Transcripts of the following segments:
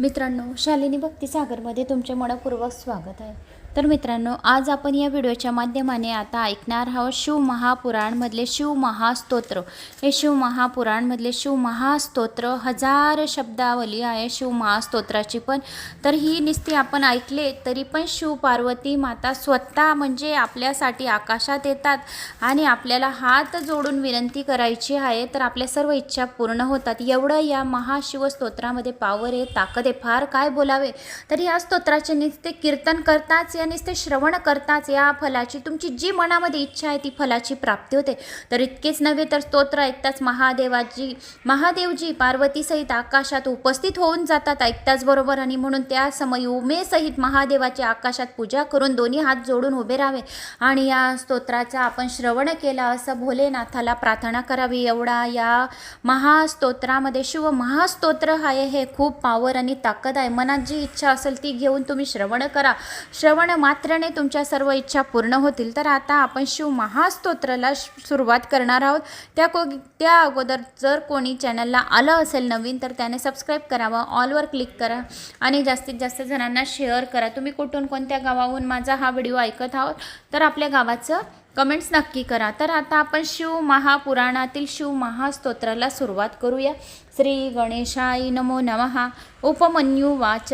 मित्रांनो, शालिनी भक्तिसागरमध्ये तुमचे मनपूर्वक स्वागत आहे। तर मित्रांनो, आज आपण या व्हिडिओच्या माध्यमाने आता ऐकणार आहोत शिव महापुराणमधले शिव महास्तोत्र। हे शिव महापुराणमधले शिव महास्तोत्र हजार शब्दावली आहे शिव महास्तोत्राची पण। तर ही नुसती आपण ऐकले तरी पण शिव पार्वती माता स्वतः म्हणजे आपल्यासाठी आकाशात येतात आणि आपल्याला हात जोडून विनंती करायची आहे तर आपल्या सर्व इच्छा पूर्ण होतात। एवढं या महाशिव स्तोत्रामध्ये पावर आहे, ताकद आहे, फार काय बोलावे। तर या स्तोत्राचे नुसते कीर्तन करताच या नुसते श्रवण करताच या फलाची तुमची जी मनामध्ये इच्छा आहे ती फलाची प्राप्ती होते। तर इतकेच नव्हे तर स्तोत्र ऐकताच महादेवजी पार्वती सहित आकाशात उपस्थित होऊन जातात ऐकताच बरोबर। आणि म्हणून त्या समय उमेसहित महादेवाची आकाशात पूजा करून दोन्ही हात जोडून उभे राहावे आणि या स्तोत्राचा आपण श्रवण केला असं भोलेनाथाला प्रार्थना करावी। एवढा या महास्तोत्रामध्ये शिव महास्तोत्र आहे, हे खूप पावर आणि ताकद आहे। मनात जी इच्छा असेल ती घेऊन तुम्ही श्रवण करा, श्रवण मात्राने तुमच्या सर्व इच्छा पूर्ण होतील। तर आता आपण शिव महास्तोत्राला सुरुवात करणार आहोत। त्या अगोदर जर कोणी चॅनलला आलं असेल नवीन तर त्याने सबस्क्राईब करावं, ऑलवर क्लिक करा आणि जास्तीत जास्त जणांना शेअर करा। तुम्ही कुठून कोणत्या गावाहून माझा हा व्हिडिओ ऐकत आहोत तर आपल्या गावाचं कमेंट्स नक्की करा। तर आता आपण शिव महापुराणातील शिव महास्तोत्राला सुरुवात करूया। श्री गणेशाय नमो नमः। उपमन्युवाच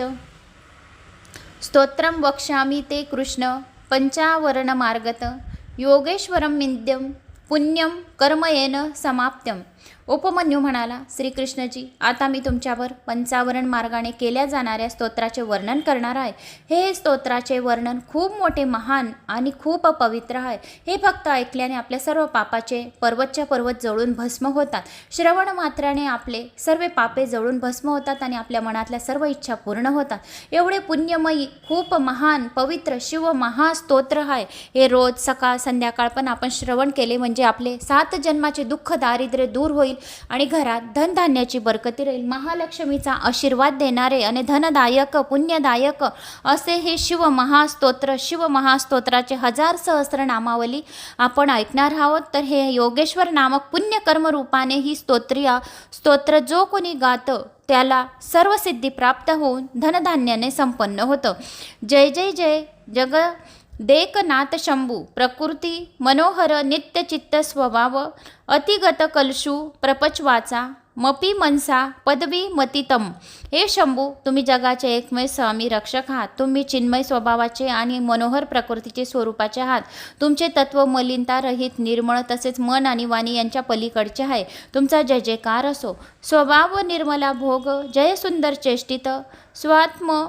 स्तोत्रम वक्ष्यामि ते कृष्ण पंचावरणमार्गत योगेश्वरम मिन्द्यम पुण्यम कर्मयेन समाप्त्यम। उपमन्यू म्हणाला, श्रीकृष्णजी आता मी तुमच्यावर पंचावरण मार्गाने केल्या जाणाऱ्या स्तोत्राचे वर्णन करणार आहे। हे स्तोत्राचे वर्णन खूप मोठे, महान आणि खूप पवित्र आहे। हे फक्त ऐकल्याने आपल्या सर्व पापाचे पर्वतच्या पर्वत जळून भस्म होतात। श्रवण मात्राने आपले सर्व पापे जळून भस्म होतात आणि आपल्या मनातल्या सर्व इच्छा पूर्ण होतात। एवढे पुण्यमयी खूप महान पवित्र शिव महास्तोत्र आहे। हे रोज सकाळ संध्याकाळ पण आपण श्रवण केले म्हणजे आपले 7 जन्माचे दुःख दारिद्र्य दूर होईल आणि घरात धनधान्याची बरकती राहील। महालक्ष्मीचा आशीर्वाद देणारे आणि धनदायक पुण्यदायक असे हे शिव महास्तोत्र, शिव महास्तोत्राचे 1000 सहस्र नामावली आपण ऐकणार आहोत। तर हे योगेश्वर नामक पुण्यकर्म रूपाने ही स्तोत्र जो कोणी गातं त्याला सर्व सिद्धी प्राप्त होऊन धनधान्याने संपन्न होतं। जय जय जय जग देखनाथ शंभू प्रकृती मनोहर नित्यचित्त स्वभाव अतिगत कलशू प्रपचवाचा मपी मनसा पदवी मतितम। हे शंभू, तुम्ही जगाचे एकमेव स्वामी रक्षक आहात। तुम्ही चिन्मय स्वभावाचे आणि मनोहर प्रकृतीचे स्वरूपाचे आहात। तुमचे तत्व मलिनता रहित निर्मळ तसेच मन आणि वाणी यांच्या पलीकडचे आहे। तुमचा जय जयकार असो। स्वभाव निर्मला भोग जय सुंदर चेष्टित स्वात्म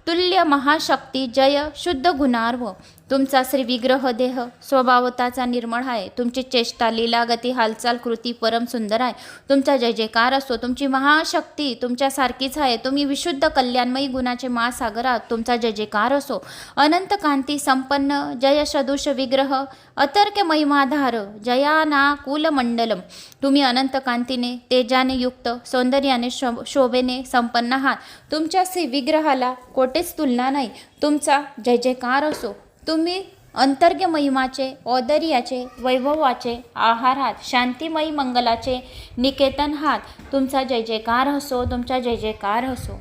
तुल्य महाशक्ती जय शुद्ध गुणार्व। तुमचा श्री विग्रह देह स्वभावताचा निर्मळ आहे। तुमची चेष्टा लीलागती हालचाल कृती परम सुंदर आहे। तुमचा जय जयकार असो। तुमची महाशक्ती तुमच्यासारखीच आहे। तुम्ही विशुद्ध कल्याणमयी गुणाचे महासागर आहात। तुमचा जय जयकार असो। अनंत कांती संपन्न जय सदृश विग्रह अतर्क महिमाधार जयानाकुल मंडलम। तुम्ही अनंत कांतीने तेजाने युक्त सौंदर्याने शोभेने संपन्न आहात। तुमच्या श्री विग्रहाला कोठेच तुलना नाही। तुमचा जय जयकार असो। तुम्ही अंतर्ग्य महिमाचे औदर्याचे वैभवाचे आहार आहात। शांतिमयी मंगलाचे निकेतन आहात। तुमचा जय जयकार असो। तुमचा जय जयकार असो।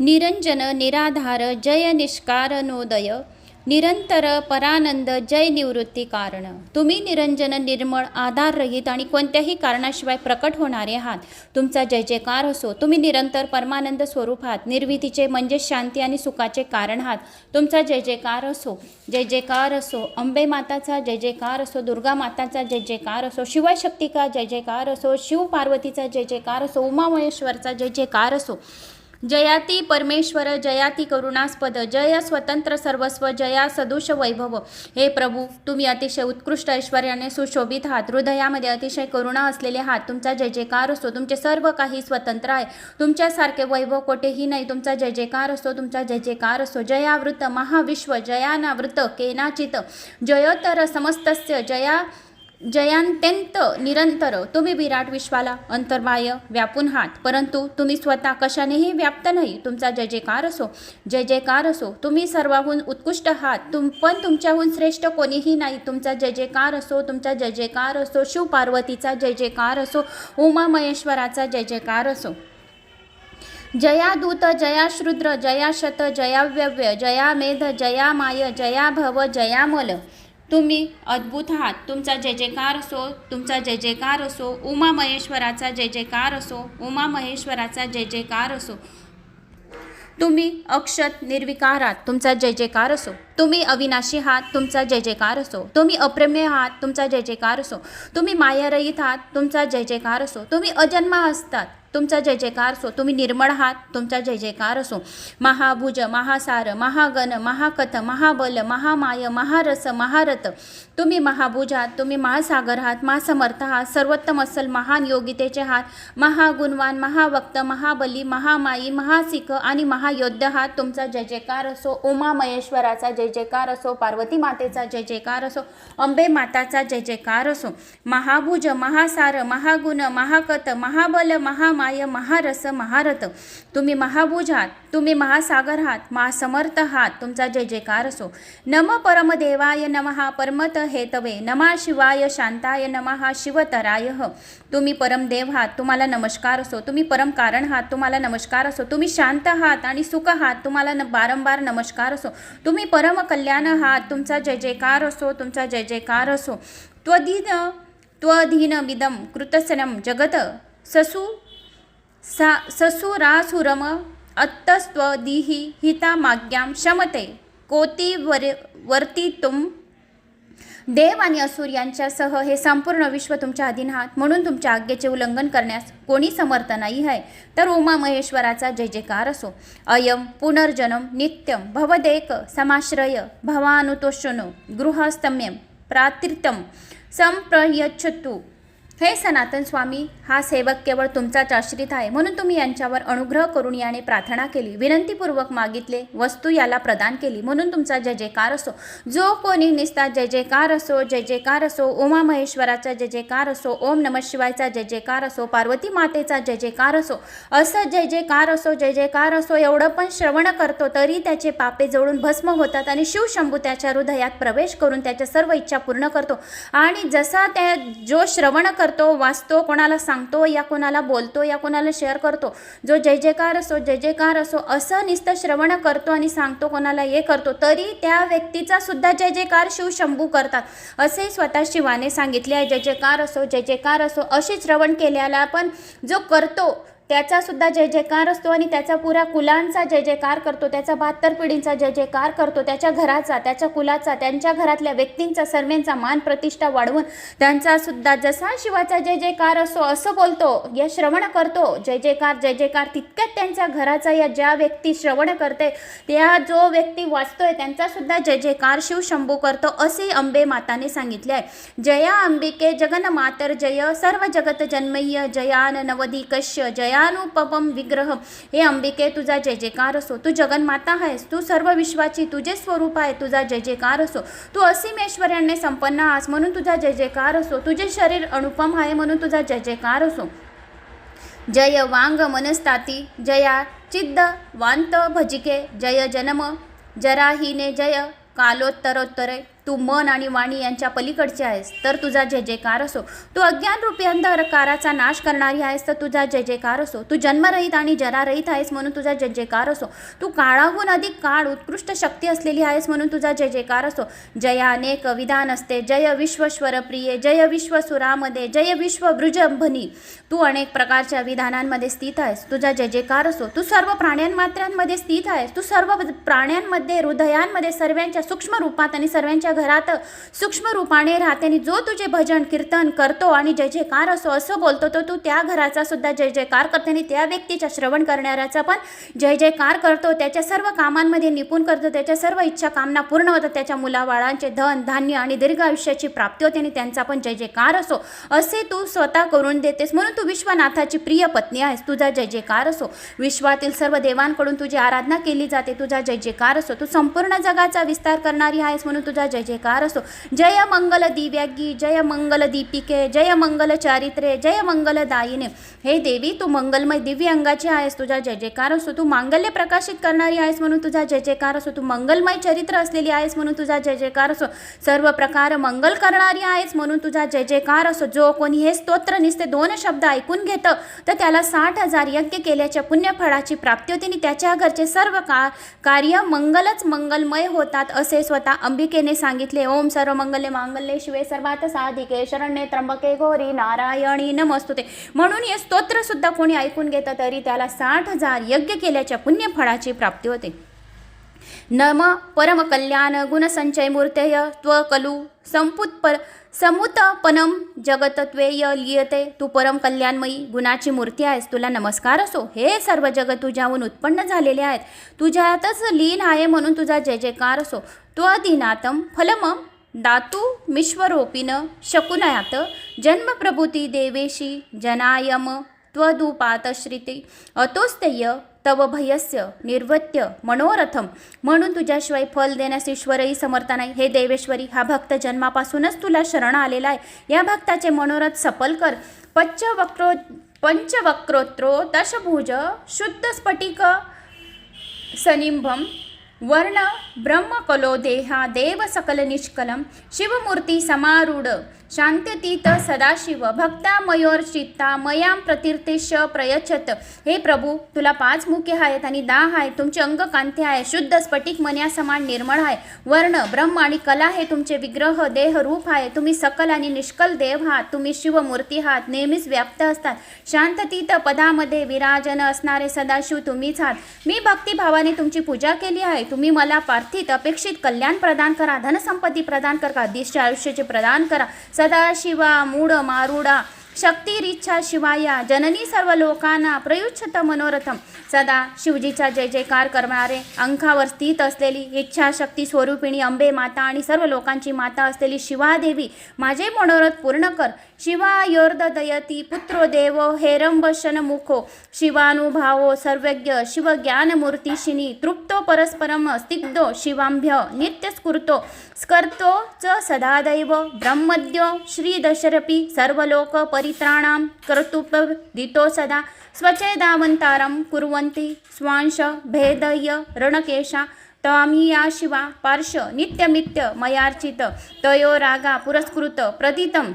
निरंजन निराधार जय निष्कारणोदय निरंतर परानंद जय निवृत्ती कारण। तुम्ही निरंजन निर्मळ आधाररहित आणि कोणत्याही कारणाशिवाय प्रकट होणारे आहात। तुमचा जय जयकार असो। तुम्ही निरंतर परमानंद स्वरूप आहात। निर्वितीचे म्हणजे शांती आणि सुखाचे कारण आहात। तुमचा जय जयकार असो। जय जयकार असो। अंबे माताचा जय जयकार असो। दुर्गा माताचा जय जयकार असो। शिवशक्ती का जय जयकार असो। शिव पार्वतीचा जय जयकार असो। उमा महेश्वरचा जय जयकार असो। जयाती परमेश्वर जयाती करुणास्पद जय स्वतंत्र सर्वस्व जया सदृश वैभव। हे प्रभू, तुम्ही अतिशय उत्कृष्ट ऐश्वर्याने सुशोभित आहात। हृदयामध्ये अतिशय करुणा असलेले आहात। तुमचा जय जयकार असो। तुमचे सर्व काही स्वतंत्र आहे। तुमच्यासारखे वैभव कोठेही नाही। तुमचा जय जयकार असो। तुमचा जय जयकार असो। जयावृत महाविश्व जयानावृत केनाचित जयोत्तर समस्तस्य जयांत्यंत निरंतर। तुम्ही विराट विश्वाला अंतर्बाह्य व्यापून आहात, परंतु तुम्ही स्वतः कशानेही व्याप्त नाही। तुमचा जय जयकार असो। जय जयकार असो। तुम्ही सर्वाहून उत्कृष्ट आहात, पण तुमच्याहून श्रेष्ठ कोणीही नाही। तुमचा जय जयकार असो। तुमचा जय जयकार असो। शिव पार्वतीचा जय जयकार असो। उमा महेश्वराचा जय जयकार असो। जया दूत जया श्रुद्र जया शत जया व्यव्य जया मेध जया माय जया भव जया मल. तुम्ही अद्भुत आहात. तुमचा जय जयकार असो, तुमचा जय जयकार असो. उमा महेश्वराचा जय जयकार असो, उमा महेश्वराचा जय जयकार असो. तुम्ही अक्षत निर्विकार आहात. तुमचा जय जयकार असो. तुम्ही अविनाशी आहात. तुमचा जय जयकार असो. तुम्ही अप्रमेय आहात. तुमचा जय जयकार असो. तुम्ही मायारहित आहात. तुमचा जय जयकार असो. तुम्ही अजन्मा असतात. तुमचा जय जयकार असो. तुम्ही निर्मळ आहात. तुमचा जय जयकार असो. महाभुज महासार महागण महाकथ महाबल महामाय महारस महारथ. तुम्ही महाभुज आहात. तुम्ही महासागर आहात. महासमर्थ आहात. सर्वोत्तम असल महान योगितेचे आहात. महागुणवान महावक्त महाबली महामाई महासिक आणि महायोद्ध आहात. तुमचा जय जयकार असो. उमा महेश्वराचा जय जयकार असो. पार्वती मातेचा जय जयकार असो. अंबे माताचा जय जयकार असो. महाभुज महासार महागुण महाकथ महाबल महामाय महारस महारथ. तुम्ही महाभुज आहात. तुम्ही महासागर आहात. महासमर्थ आहात. तुमचा जय जयकार असो. नम परमदेवाय नमः परमत हेतवे नमः शिवाय शांताय नमः शिवतराय. तुम्ही परमदेव आहात. तुम्हाला नमस्कार असो. तुम्ही परम कारण आहात. तुम्हाला नमस्कार असो. तुम्ही शांत आहात आणि सुख आहात. तुम्हाला बारंबार नमस्कार असो. तुम्ही परम कल्याण आहात. तुमचा जय जयकार असो. तुमचा जय जयकार असो. त्वधीनमिदं कृतसनं जगत ससुरासुरम अत्तस्त्वदिहि हितामाज्ञां शमते कोटिवर्तितुं. देव आणि असुर यांच्यासह हे संपूर्ण विश्व तुमच्या अधीन आहात. म्हणून तुमच्या आज्ञेचे उल्लंघन करण्यास कोणी समर्थ नाही आहे. तर उमा महेश्वराचा जय जयकार असो. अयम पुनर्जन्म नित्यम भवदेक समाश्रय भवानुतोषनो गृहस्तम्यम प्रातीर्थम संप्रयच्छतु. हे सनातन स्वामी, हा सेवक केवळ तुमचाच आश्रित आहे. म्हणून तुम्ही यांच्यावर अनुग्रह करून याने प्रार्थना केली, विनंतीपूर्वक मागितले, वस्तू याला प्रदान केली. म्हणून तुमचा जय जयकार असो. जो कोणी निसता जय जयकार असो, जय जयकार असो. उमा महेश्वराचा जय जयकार असो. ओम नमः शिवायचा जय जयकार असो. पार्वती मातेचा जय जयकार असो. असं जय जयकार असो, जय जयकार असो. एवढं पण श्रवण करतो तरी त्याचे पापे जळून भस्म होतात आणि शिवशंभू त्याच्या हृदयात प्रवेश करून त्याच्या सर्व इच्छा पूर्ण करतो. आणि जसा त्या जो श्रवण करतो, वाचतो, कोणाला सांगतो या कोणाला बोलतो या कोणाला शेअर करतो, जो जय जयकार असो, जय जयकार असो असं नुसतं श्रवण करतो आणि सांगतो, कोणाला हे करतो, तरी त्या व्यक्तीचा सुद्धा जय जयकार शिवशंभू करतात असे स्वतः शिवाने सांगितले आहे. जय जयकार असो, जय जयकार असो. असे श्रवण केल्याला पण जो करतो त्याचा सुद्धा जय जयकार असतो आणि त्याचा पुरा कुलांचा जय जयकार करतो. त्याचा 72 पिढींचा जय जयकार करतो. त्याच्या घराचा, त्याच्या कुलाचा, त्यांच्या घरातल्या व्यक्तींचा, सर्वांचा मान प्रतिष्ठा वाढवून त्यांचा सुद्धा जसा शिवाचा जय जयकार असो असं बोलतो, या श्रवण करतो, जय जयकार जय जयकार, तितक्यात त्यांच्या घराचा, या ज्या व्यक्ती श्रवण करते त्या जो व्यक्ती वाचतोय त्यांचा सुद्धा जय जयकार शिवशंभू करतो असे अंबे माताने सांगितले आहे. जया अंबिके जगन्मातर जय सर्व जगत जन्मय्य जयान नवधिकश्य जया अनुपम विग्रह. हे अंबिके तुझा जय जयकार असो. तू जगन्माता आहेस. तू सर्व विश्वाची तुझे स्वरूप आहे. तुझा जय जयकार असो. तू असीम ऐश्वर्याने संपन्न आहेस म्हणून तुझा जय जयकार असो. तुझे शरीर अनुपम आहे म्हणून तुझा जय जयकार असो. जय वांग मनस्ताती जया चिद्द वांत भजिके जय जन्म जराहीने जय कालोत्तरोत्तरे. तू मन आणि वाणी यांच्या पलीकडचे आहेस तर तुझा जय जयकार असो. तू अज्ञानरूपी अंधकाराचा नाश करणारी आहेस तर तुझा जय जयकार असो. तू जन्मरहित आणि जरारहित आहेस म्हणून तुझा जय जयकार असो. तू काळाहून अधिक काळ उत्कृष्ट शक्ती असलेली आहेस म्हणून तुझा जय जयकार असो. जया अनेक विधान असते जय विश्वेश्वर प्रिये जय विश्वसुरामध्ये जय विश्ववृजंभनी. तू अनेक प्रकारच्या विधानांमध्ये स्थित आहेस. तुझा जय जयकार असो. तू सर्व प्राण्यांमात्रांमध्ये स्थित आहेस. तू सर्व प्राण्यांमध्ये, हृदयांमध्ये, सर्वांच्या सूक्ष्म रूपात आणि सर्वांच्या घरात सूक्ष्म रूपाने राहते आणि जो तुझे भजन कीर्तन करतो आणि जय जयकार असो असं बोलतो तो तू त्या घराचा सुद्धा जय जयकार करते आणि त्या व्यक्तीच्या श्रवण करणाऱ्याचा पण जय जयकार करतो. त्याच्या सर्व कामांमध्ये निपुण करतो. त्याच्या सर्व इच्छा कामना पूर्ण होतात. त्याच्या मुलाबाळांचे धन धान्य आणि दीर्घ आयुष्याची प्राप्ती होते आणि त्यांचा पण जय जयकार असो असे तू स्वतः करून देतेस. म्हणून तू विश्वनाथाची प्रिय पत्नी आहेस. तुझा जय जयकार असो. विश्वातील सर्व देवांकडून तुझी आराधना केली जाते. तुझा जय जयकार असो. तू संपूर्ण जगाचा विस्तार करणारी आहेस म्हणून तुझा जय जय जयकार असो. जय मंगल दिव्यागी, जय मंगल दीपिके, जय मंगल चारित्रे, जय मंगलदायिने. हे देवी, तू मंगलमय दिव्य अंगाची आहेस, तुझा जय जयकार असो. तू मांगल्य प्रकाशित करणारी आहेस म्हणून तुझा जय जयकार असो. तू मंगलमय चरित्र असलेली आहेस म्हणून तुझा जय जयकार असो. सर्व प्रकार मंगल करणारी आहेस म्हणून तुझा जय जयकार असो. जो कोणी हे स्तोत्र निस्ते 2 शब्द ऐकून घेतं तर त्याला 60,000 यज्ञ केल्याच्या पुण्यफळाची प्राप्ती होते आणि त्याच्या घरचे सर्व कार्य मंगलमय होतात असे स्वतः अंबिकेने सांगितले. ओम सर्व मंगल्य मांगल्ये शिवे सर्वार्थ साधिके शरण्ये त्र्यंबके गौरी नारायणी नमस्तुते. म्हणून हे स्तोत्र सुद्धा कोणी ऐकून घेतं तरी त्याला 60,000 यज्ञ केल्याच्या पुण्यफळाची प्राप्ती होते. नम परम कल्याण गुणसंचय मूर्तय त्वकलु समुतपनम जगतत्वेय लियते. तू परम कल्याणमयी गुणाची मूर्ती आहेस, तुला नमस्कार असो. हे सर्व जगत तुझ्याहून उत्पन्न झालेले आहेत, तुझ्यातच लीन आहे म्हणून तुझा जय जयकार असो. त्वदिनातम फलम दातु मिश्वरोपिन शकुनयात जन्मप्रभूती देवेशी जनायम त्वदुपातश्रिते अतोस्तेय तव भयस्य निर्वत्य मनोरथम. म्हणून तुझ्याशिवाय फल देण्यास ईश्वरही समर्थ नाही. हे देवेश्वरी, हा भक्त जन्मापासूनच तुला शरण आलेला आहे. या भक्ताचे मनोरथ सफल कर. पंचवक्त्रो दशभुज शुद्ध स्फटिक सनिंभम वर्ण ब्रह्मकलो देहा देव सकल निष्कलम शिवमूर्ती समारूढ शांत्यतीत सदाशिव भक्तामयोर्चित्ता मयां प्रतीर्थेश प्रयच्छत. हे प्रभू, तुला 5 मुखे आहेत आणि 10 आहेत. तुमचे अंग कांती आहे, शुद्ध स्फटिक मन्यासमान निर्मळ आहे. वर्ण ब्रह्म आणि कला हे तुमचे विग्रह देह रूप आहे. तुम्ही सकल आणि निष्कल देव आहात. तुम्ही शिवमूर्ती आहात, नेहमीच व्याप्त असतात. शांततीत पदामध्ये विराजन असणारे सदाशिव तुम्हीच आहात. मी भक्तिभावाने तुमची पूजा केली आहे. तुम्ही मला पार्थित अपेक्षित कल्याण प्रदान करा, धनसंपत्ती प्रदान करा, दिष्ट आयुष्याचे प्रदान करा. सदाशिवा मूढ मारुडा शक्तिरिच्छा शिवाया जननी सर्व लोकांना प्रयुच्छत मनोरथम. सदा शिवजीचा जय जयकार करणारे, अंकावर स्थित असलेली इच्छाशक्ती स्वरूपिणी अंबे माता आणि सर्व लोकांची माता असलेली शिवादेवी, माझे मनोरथ पूर्ण कर. शिवायोर्दयती पुत्रो देवो हेरंबशन मुखो शिवानुभावो सर्वज्ञ शिवज्ञानमूर्तिशिनी तृप्तो परस्परम स्तिग्धो शिवांभ्य नित्यस्कुर्तो स्कर्तो च सदादैव ब्रह्मद्यो श्रीदशरपि सर्वलोक परित्राणां कर्तुपदितो सदा स्वचेदावंतारं कुर्वन्ति स्वांश भेदय रणकेशा त्वामिया शिवा पार्श नित्यमित्य मयार्चित तयो रागा पुरस्कृत प्रदितं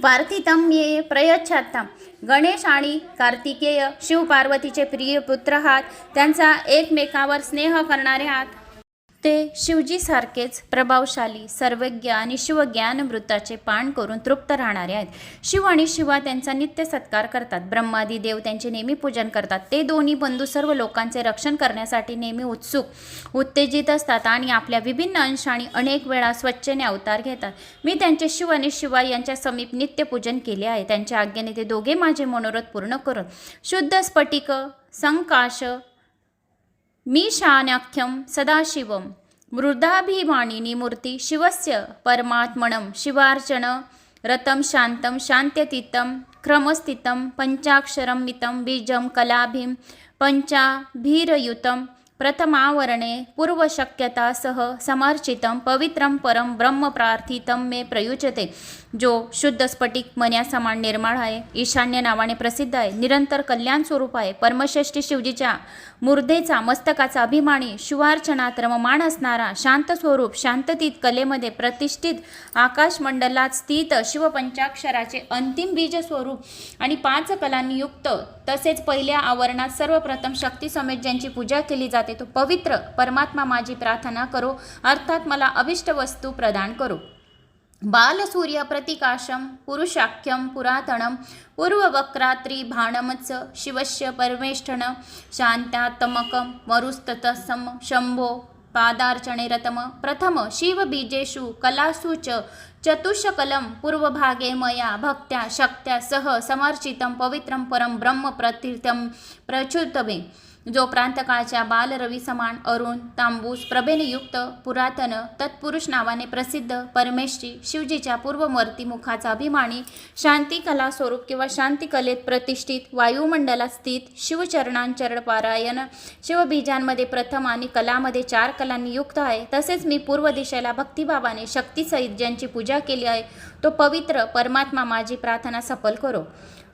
पार्थितं ये प्रयच्छात्ता. गणेश आणि कार्तिकेय शिव पार्वतीचे प्रिय पुत्र आहात. त्यांचा एकमेकावर स्नेह करणारे आहात. ते शिवजीसारखेच प्रभावशाली, सर्वज्ञ आणि शिवज्ञानमृताचे पान करून तृप्त राहणारे आहेत. शिव आणि शिवा त्यांचा नित्य सत्कार करतात. ब्रह्मादी देव त्यांचे नेहमी पूजन करतात. ते दोन्ही बंधू सर्व लोकांचे रक्षण करण्यासाठी नेहमी उत्तेजित असतात आणि आपल्या विभिन्न अंशांनी अनेक वेळा स्वच्छेने अवतार घेतात. मी त्यांचे शिव आणि शिवा यांच्या समीप नित्य पूजन केले आहे. त्यांच्या आज्ञेने ते दोघे माझे मनोरथ पूर्ण करून शुद्ध स्फटिक संकाश मीशान्याख्यं सदाशिवं मृदाभिमानिनी मूर्ति शिवस्य परमात्मनं शिवार्चन रतं शान्तं शान्त्यतीतं क्रमस्थितं पंचाक्षरं मितं बीजं कलाभिं पंचाभिरयुतं प्रथमावरणे पूर्वशक्यता सह समर्चितं पवित्रं परम ब्रह्म प्रार्थितं मे प्रयुज्यते. जो शुद्ध स्फटिक मन्यासमान निर्मळ आहे, ईशान्य नावाने प्रसिद्ध आहे, निरंतर कल्याण स्वरूप आहे, परमश्रेष्ठी शिवजीच्या मूर्धेचा मस्तकाचा अभिमानी शिवार्चनात रममाण असणारा शांत स्वरूप शांततीत कलेमध्ये प्रतिष्ठित आकाशमंडलात स्थित शिवपंचाक्षराचे अंतिम बीज स्वरूप आणि 5 कलांनी युक्त तसेच पहिल्या आवरणात सर्वप्रथम शक्ती समेत ज्यांची पूजा केली जाते तो पवित्र परमात्मा माझी प्रार्थना करो, अर्थात मला अभिष्ट वस्तू प्रदान करो. बालसूर्य प्रतिकाशं पुरुषाख्यं पुरातनं पूर्ववक्रात्री भाणमत्स शिवस्य परमेष्ठन शांत्यात्मकं मरुस्ततसं शंभो पादार्चने रतम प्रथम शिवबीजेषु कलासु च चतुष्कलं पूर्वभागे मया भक्त्या शक्त्या सह समर्चितं पवित्रं परं ब्रह्म प्रतीर्थं प्रच्युतमे. जो प्रांतकाळच्या बालरवी समान अरुण तांबूस प्रभेने युक्त पुरातन तत्पुरुष नावाने प्रसिद्ध परमेश्वरी शिवजीच्या पूर्ववर्ती मुखाचा अभिमानी शांती कला स्वरूप किंवा शांती कलेत प्रतिष्ठित वायुमंडलात स्थित शिवचरणांचरण पारायण शिवबीजांमध्ये प्रथम आणि कलामध्ये 4 कलांनी युक्त आहे. तसेच मी पूर्व दिशेला भक्तिभावाने शक्तीसहित ज्यांची पूजा केली आहे तो पवित्र परमात्मा माझी प्रार्थना सफल करो.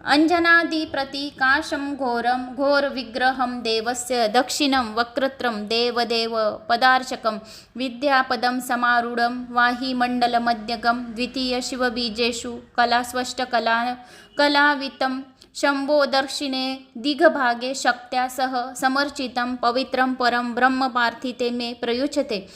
अंजनादि प्रतीकाशं घोरं घोर विग्रहं देवस्य दक्षिणं वक्रत्रं देवदेव पदार्चकं विद्यापदं समारूढं वाहीमण्डलमध्यगं द्वितीय शिवबीजेषु कलास्वष्टकला कलावितं शंभो दक्षिणे दिग्भागे शक्त्या सह समर्चितं पवित्रं परं ब्रह्मपार्थिते मे प्रयुच्यते.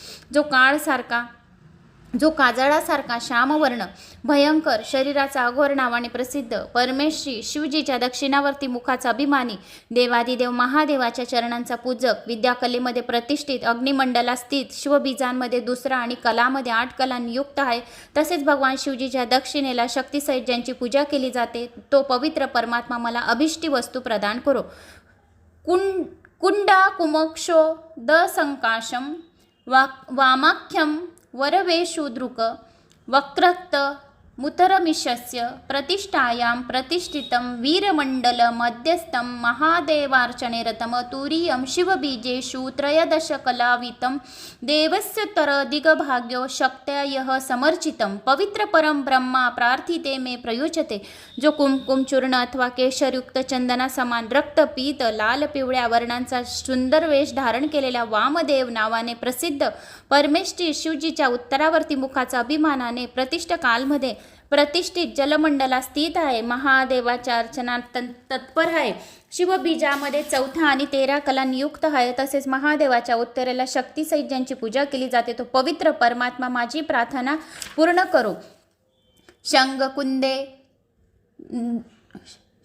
जो काजळासारखा श्यामवर्ण भयंकर शरीराचा अघोर नावाने प्रसिद्ध परमेश्वरी शिवजीच्या दक्षिणावर्ती मुखाचा अभिमानी देवादिदेव महादेवाच्या चरणांचा पूजक विद्याकलेमध्ये प्रतिष्ठित अग्निमंडला स्थित शिवबीजांमध्ये दुसरा आणि कलामध्ये 8 कलांनी युक्त आहे. तसेच भगवान शिवजीच्या दक्षिणेला शक्तीसहित ज्यांची पूजा केली जाते तो पवित्र परमात्मा मला अभिष्टी वस्तू प्रदान करो. कुंडा कुमोक्षो द संकाशम वामाख्यम वरवेशूदृक वक्रक्त मुतरमिषस्य प्रतिष्ठायां प्रतिष्ठितं वीरमण्डल मध्यस्थं महादेवार्चने रतं तुरीयं शिवबीजेषु 13 कलावितं देवस्योत्तर दिग्भाग्यो शक्त्या यः समर्चितं पवित्र परम ब्रह्मा प्रार्थिते मे प्रयुच्यते. जो कुमकुम चूर्ण अथवा केशरयुक्त चंदना समान रक्त पीत लाल पिवळ्या वर्णांचा सुंदर वेश धारण केलेल्या वामदेव नावाने प्रसिद्ध परमेश्वरी शिवजीच्या उत्तरावर्ती मुखाचा अभिमानाने प्रतिष्ठ कालमध्ये प्रतिष्ठित जलमंडला स्थित आहे. महादेवाच्या अर्चनात तत्पर आहे. शिवबीजामध्ये 4 आणि 13 कलांनी युक्त आहे. तसेच महादेवाच्या उत्तरेला शक्तीसहित ज्यांची पूजा केली जाते तो पवित्र परमात्मा माझी प्रार्थना पूर्ण करो.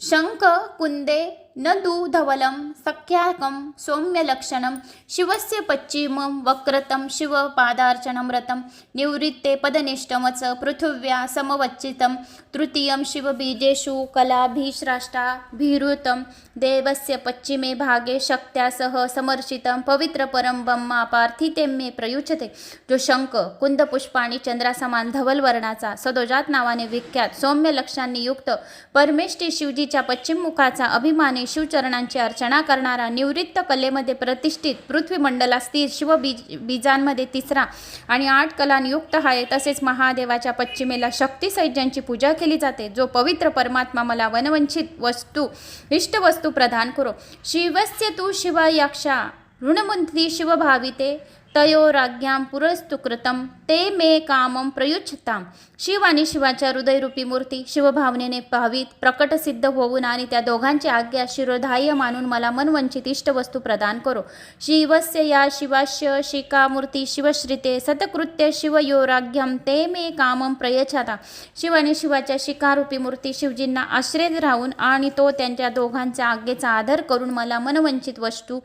शंखकुंदे नदूधवलं सख्याकं सौम्यलक्षणं शिवस्य पश्चिमं वक्रतं शिवपादार्चनं रतं निवृत्ते पदनिष्ठमच पृथिव्या समवच्चितं तृतीयं शिवबीजेषु कलाभिश्राष्टाभिहृतं देवस्य पश्चिमे भागे शक्त्या सह समर्चितं पवित्र परम ब्रह्मा पार्थिते मे प्रयुच्यते. जो शंख कुंद पुष्प आणि चंद्रासमान धवल वर्णाचा सदोजात नावाने विख्यात सौम्य लक्षांनी युक्त परमेश्वरी शिवजीच्या पश्चिम मुखाचा अभिमानी शिवचरणांची अर्चना करणारा निवृत्त कलेमध्ये प्रतिष्ठित पृथ्वीमंडला स्थित शिवबीजांमध्ये 3रा आणि 8 कलांयुक्त आहे. तसेच महादेवाच्या पश्चिमेला शक्तीसहित ज्यांची पूजा केली जाते जो पवित्र परमात्मा मला वनवंचित वस्तू इष्ट वस्तू प्रदान करो. शिवस्य तु शिवयक्षा ऋणमुंत्री शिवभाविते तयोराज्ञां पुरस्तु कृतं ते मे कामं प्रयुच्छतां. शिव आणि शिवाच्या हृदयरूपी मूर्ती शिवभावनेने भावित प्रकट सिद्ध होऊन आणि त्या दोघांची आज्ञा शिरोधार्य मानून मला मनवंचित इष्टवस्तू प्रदान करो. शिवस्य या शिवास्य शिकामूर्ती शिवश्रिते सतकृत्य शिवयोराज्ञं ते मे कामं प्रयच्छता. शिव आणि शिवाच्या शिकारूपी मूर्ती शिवजींना आश्रय राहून आणि तो त्यांच्या दोघांच्या आज्ञेचा आदर करून मला मनवंचित वस्तू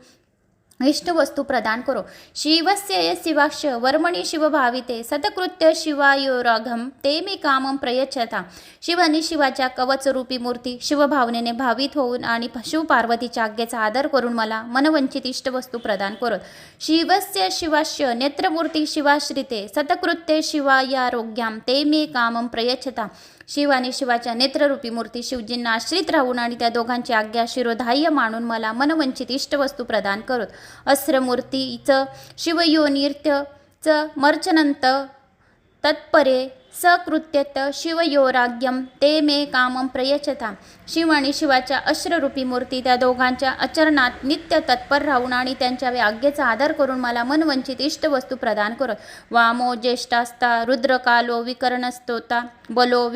इष्टवस्तू प्रदान करो. शिवस्य शिवाक्ष वर्मणी शिवभाविते सतकृत्य शिवायोराघम ते मे कामं प्रयच्छता. शिव आणि शिवाच्या कवचरूपी मूर्ती शिवभावनेने भावित होऊन आणि शिवपार्वतीच्या आज्ञेचा आदर करून मला मनवंचित इष्टवस्तू प्रदान करो. शिवस्य शिवास्य नेत्रमूर्ती शिवाश्रिते सतकृत्य शिवायारोग्याम ते मे कामं प्रयच्छता. शिव आणि शिवाच्या नेत्ररूपी मूर्ती शिवजींना आश्रित राहून आणि त्या दोघांची आज्ञा शिरोधार्य मानून मला मनवंचित इष्टवस्तू प्रदान करोत. अस्त्रमूर्तीचं शिवयोनिर्त्यचं मर्चनंत तत्परे सकृत्यत शिवयोराज्ञं ते मे कामं प्रयच्छता. शिव आणि शिवाच्या अश्ररूपी मूर्ती त्या दोघांच्या आचरणात नित्य तत्पर राहून आणि त्यांच्या आज्ञेचा आदर करून मला मनवंचित इष्टवस्तू प्रदान करत. वामो ज्येष्ठास्ता रुद्रकालो विकरणस्तोता बलो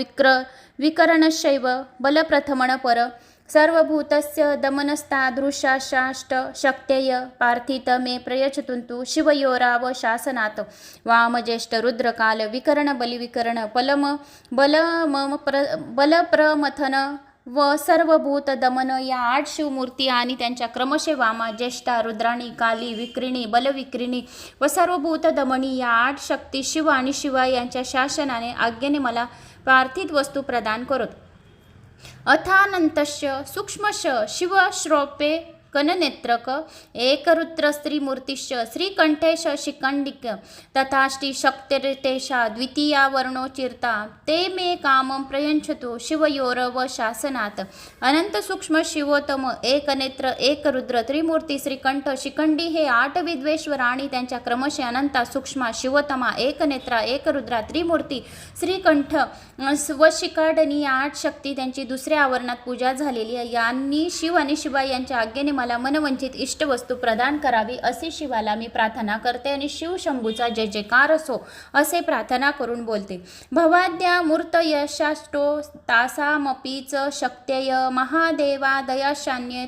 विकरणशैव बलप्रथमण पर सर्वभूतस्य दमनस्तादृशाष्ट शक्त्यय पार्थित मे प्रयच्छतु शिवयोराव शासनात. वामज्येष्ठ रुद्रकाल विकरण बलिविकरण बलप्रमथन व सर्वभूत दमन या 8 शिवमूर्ती आणि त्यांच्या क्रमशः वामा ज्येष्ठा रुद्राणी काली विक्रिणी बलविक्रिणी व सर्वभूत दमनी या 8 शक्ती शिव आणि शिवा यांच्या शासनाने आज्ञेने मला पार्थित वस्तू प्रदान करत. अथानंतस्य सूक्ष्मश शिवश्रोपे कननेत्रक एकरुद्र स्त्रीमूर्तिश्च श्रीकंठेश शिखंडिक तथाष्टि शक्तिर्तेषा द्वितीया वर्णोचिर्ता ते मे कामं प्रयच्छतु शिवयोरव शासनात. अनंत सूक्ष्म शिवोत्तम एकनेत्र एकरुद्र त्रिमूर्ती श्रीकंठ शिखंडी हे 8 विद्वेश्वर आणि त्यांच्या क्रमशः अनंता सूक्ष्म शिवोत्तमा एकनेत्रा एकरुद्रा त्रिमूर्ती श्रीकंठ व शिखाडणी 8 शक्ती त्यांची दुसऱ्या आवरणात पूजा झालेली आहे. यांनी शिव आणि शिवाय यांच्या आज्ञेने मला मनवंचित इष्टवस्तू प्रदान करावी असे शिवाला मी प्रार्थना करते आणि शिव शंभूचा जय जयकार असो असे प्रार्थना करून बोलते. भवाद्या मूर्त यशाष्टो तासामपीच शक्त्यय महादेवा दयाशान्ये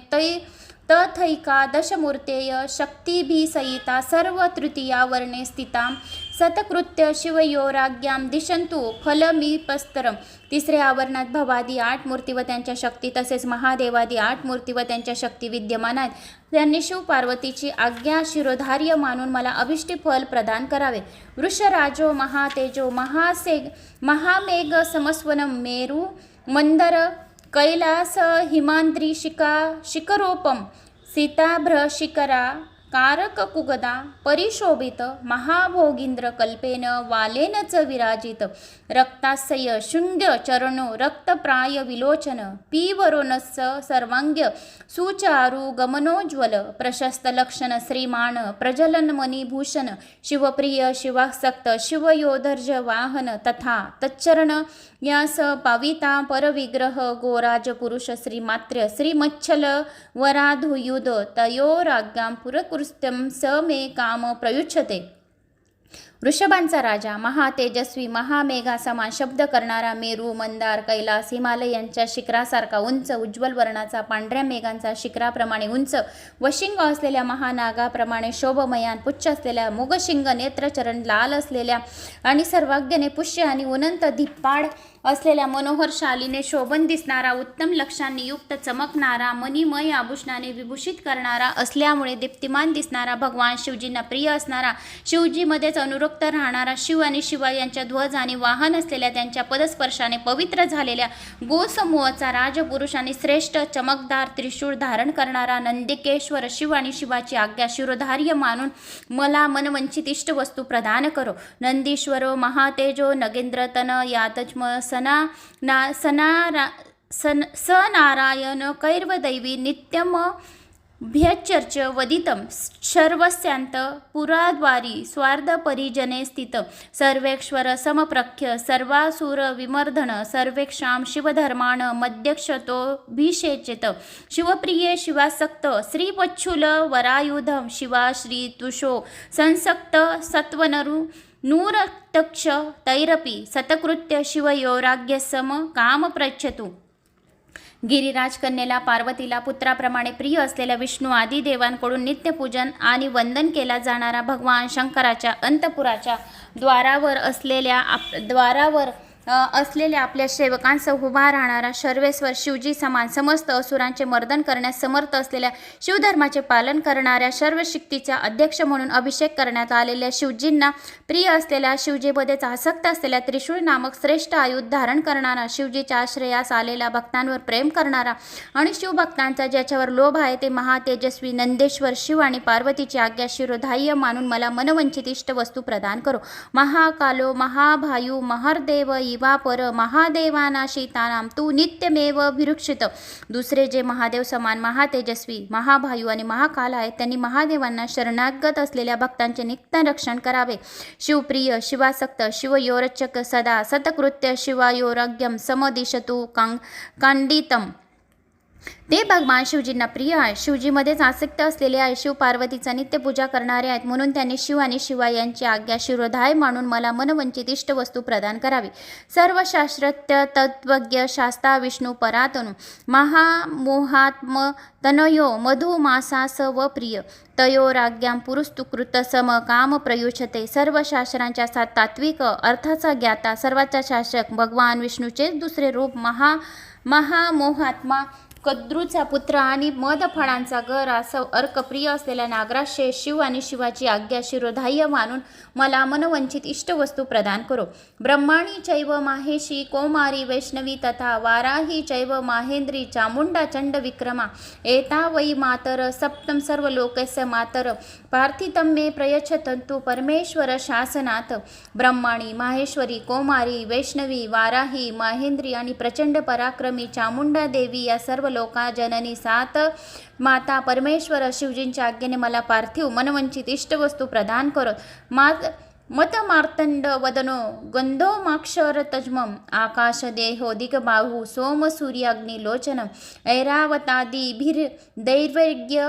तथैका दशमूर्तेय शक्तिभिसहिता सर्व तृतीया वर्णे स्थिता सतकृत्य शिवयोराज्ञां दिशंतु फलमीपस्तरम. तिसऱ्या आवरणात भवादी 8 मूर्ती व त्यांच्या शक्ती तसेच महादेवादी 8 मूर्ती व त्यांच्या शक्ती विद्यमान आहेत. त्यांनी शिव पार्वतीची आज्ञा शिरोधार्य मानून मला अभिष्टी फल प्रदान करावे. वृषराजो महातेजो महामेघ समस्वनम मेरू मंदर कैलास हिमाद्री शिखरोपम सीताभ्र शिखरा कारककुगदा परिशोभित महाभोगींद्र कल्पेन वालेन च विराजित रक्तास्य शृंग चरणो रक्तप्राय विलोचन पीवरोनस सर्वांग्य सुचारु गमनोज्वल प्रशस्त लक्षण श्रीमान प्रजलन मणिभूषण शिवप्रिय शिवासक्त शिवयोधर्ज वाहन तथा तच्चरण यास पाविता परविग्रह गोराज पुरुष श्रीमात्र श्रीमच्छल वराधुयुध तयोराज्ञां पुरकृत्यं स मे काम प्रयुच्छते. वृषभांचा राजा महातेजस्वी महामेघा समान शब्द करणारा मेरू मंदार कैलास हिमालय यांच्या शिखरासारखा उंच उज्ज्वल वर्णाचा पांढऱ्या मेघांचा शिखराप्रमाणे उंच वशिंग असलेल्या महानागाप्रमाणे शोभमयान पुच्छ असलेल्या मुगशिंग नेत्रचरण लाल असलेल्या आणि सर्वाग्यने पुष्य आणि उनंत धिप्पाड असलेल्या मनोहर शालीने शोभन दिसणारा उत्तम लक्षांनी युक्त चमकणारा मणिमय आभूषणाने विभूषित करणारा असल्यामुळे दीप्तिमान दिसणारा भगवान शिवजींना प्रिय असणारा शिवजीमध्येच अनुरक्त राहणारा शिव आणि शिवा यांच्या ध्वज आणि वाहन असलेल्या त्यांच्या पदस्पर्शाने पवित्र झालेल्या गोसमूहाचा राजपुरुष आणि श्रेष्ठ चमकदार त्रिशूळ धारण करणारा नंदिकेश्वर शिव आणि शिवाची आज्ञा शिरोधार्य मानून मला मनवंचित इष्टवस्तू प्रदान करो. नंदीश्वरो महातेजो नगेंद्रतन यातज्म सनारायण कैर्वदैवी नित्यम भ्यचर्च वदितं सर्वस्यांत पुराद्वारी स्वार्ध परिजने स्थित सर्वेश्वर समप्रख्य सर्वासुर विमर्दन सर्वेक्षां शिवधर्माण मध्यक्षतोभिषेचित शिवप्रिये शिवासक्त श्रीवच्छुल वरायुधं शिवा श्री तुषो संसक्त सत्वनरु नूरतक्ष तैरपी सतकृत्य शिवयोराज्ञसम काम प्रच्छतु. गिरिराज कन्येला पार्वतीला पुत्राप्रमाणे प्रिय असलेल्या विष्णू आदी देवांकडून नित्यपूजन आणि वंदन केला जाणारा भगवान शंकराच्या अंतपुराच्या द्वारावर असलेल्या आपल्या सेवकांसह उभा राहणारा सर्वेश्वर शिवजी समान समस्त असुरांचे मर्दन करण्यास समर्थ असलेल्या शिवधर्माचे पालन करणाऱ्या सर्व शक्तीचा अध्यक्ष म्हणून अभिषेक करण्यात आलेल्या शिवजींना प्रिय असलेल्या शिवजीमध्येच आसक्त असलेल्या त्रिशूळ नामक श्रेष्ठ आयुध धारण करणारा शिवजीच्या आश्रयास आलेल्या भक्तांवर प्रेम करणारा आणि शिवभक्तांचा ज्याच्यावर लोभ आहे ते महातेजस्वी नंदेश्वर शिव आणि पार्वतीची आज्ञा शिरोधार्य मानून मला मनवंचित इष्टवस्तू प्रदान करो. महाकालो महाभायू महर्देव पर महादेवानाशितानाम तू नित्यमेव भिरुक्षित. दुसरे जे महादेव समान महातेजस्वी महाभायू आणि महाकाल आहेत त्यांनी महादेवांना शरणागत असलेल्या भक्तांचे नित्य रक्षण करावे. शिवप्रिय शिवासक्त शिवयोरचक सदा सतकृत्य शिवायोराज्ञम समदिशतु कांडितम. ते भगवान शिवजींना प्रिय आहे. शिवजीमध्येच आसक्त असलेले आहे. शिव पार्वतीचा नित्य पूजा करणारे आहेत म्हणून त्यांनी शिव आणि शिवा यांची आज्ञा शिरोधाय मानून मला मनवंचित इष्टवस्तू प्रदान करावी. सर्व शास्त्रज्ञ तत्वज्ञ शास्ता विष्णू परातनु महामोहात्म तनयो मधुमासास व प्रिय तयोराज्ञां पुरुस्तुकृत सम काम प्रयुच्छते. सर्व शास्त्रांच्या तात्विक अर्थाचा ज्ञाता सर्वाचा शासक भगवान विष्णूचे दुसरे रूप महामोहात्मा कद्रूचा पुत्र आणि मदफळांचा गर असं अर्कप्रिय असलेल्या नागराशे शिव आणि शिवाची आज्ञा शिरोधार्य मानून मला मनवंचित इष्टवस्तू प्रदान करो. ब्रह्माणी चैव माहेशी कौमारी वैष्णवी तथा वाराही चैव माहेंद्री चामुंडा चंड विक्रमा एता वै मातर सप्तम सर्व लोकस्य मातर पार्थितं मे प्रयच्छन्तु परमेश्वर शासनात. ब्रह्माणी माहेश्वरी कौमारी वैष्णवी वाराही माहेंद्री आणि प्रचंड पराक्रमी चामुंडा देवी या सर्व लोका जननी सात माता परमेश्वर शिवजींच्या आज्ञेने मला पार्थिव मनवंचित इष्टवस्तू प्रदान करत. मत मार्तंड वदनो गंधोमाक्षर तज्मम आकाश देहो दिगबाहू सोम सूर्य अग्निलोचन ऐरावतादी दैर्वज्ञ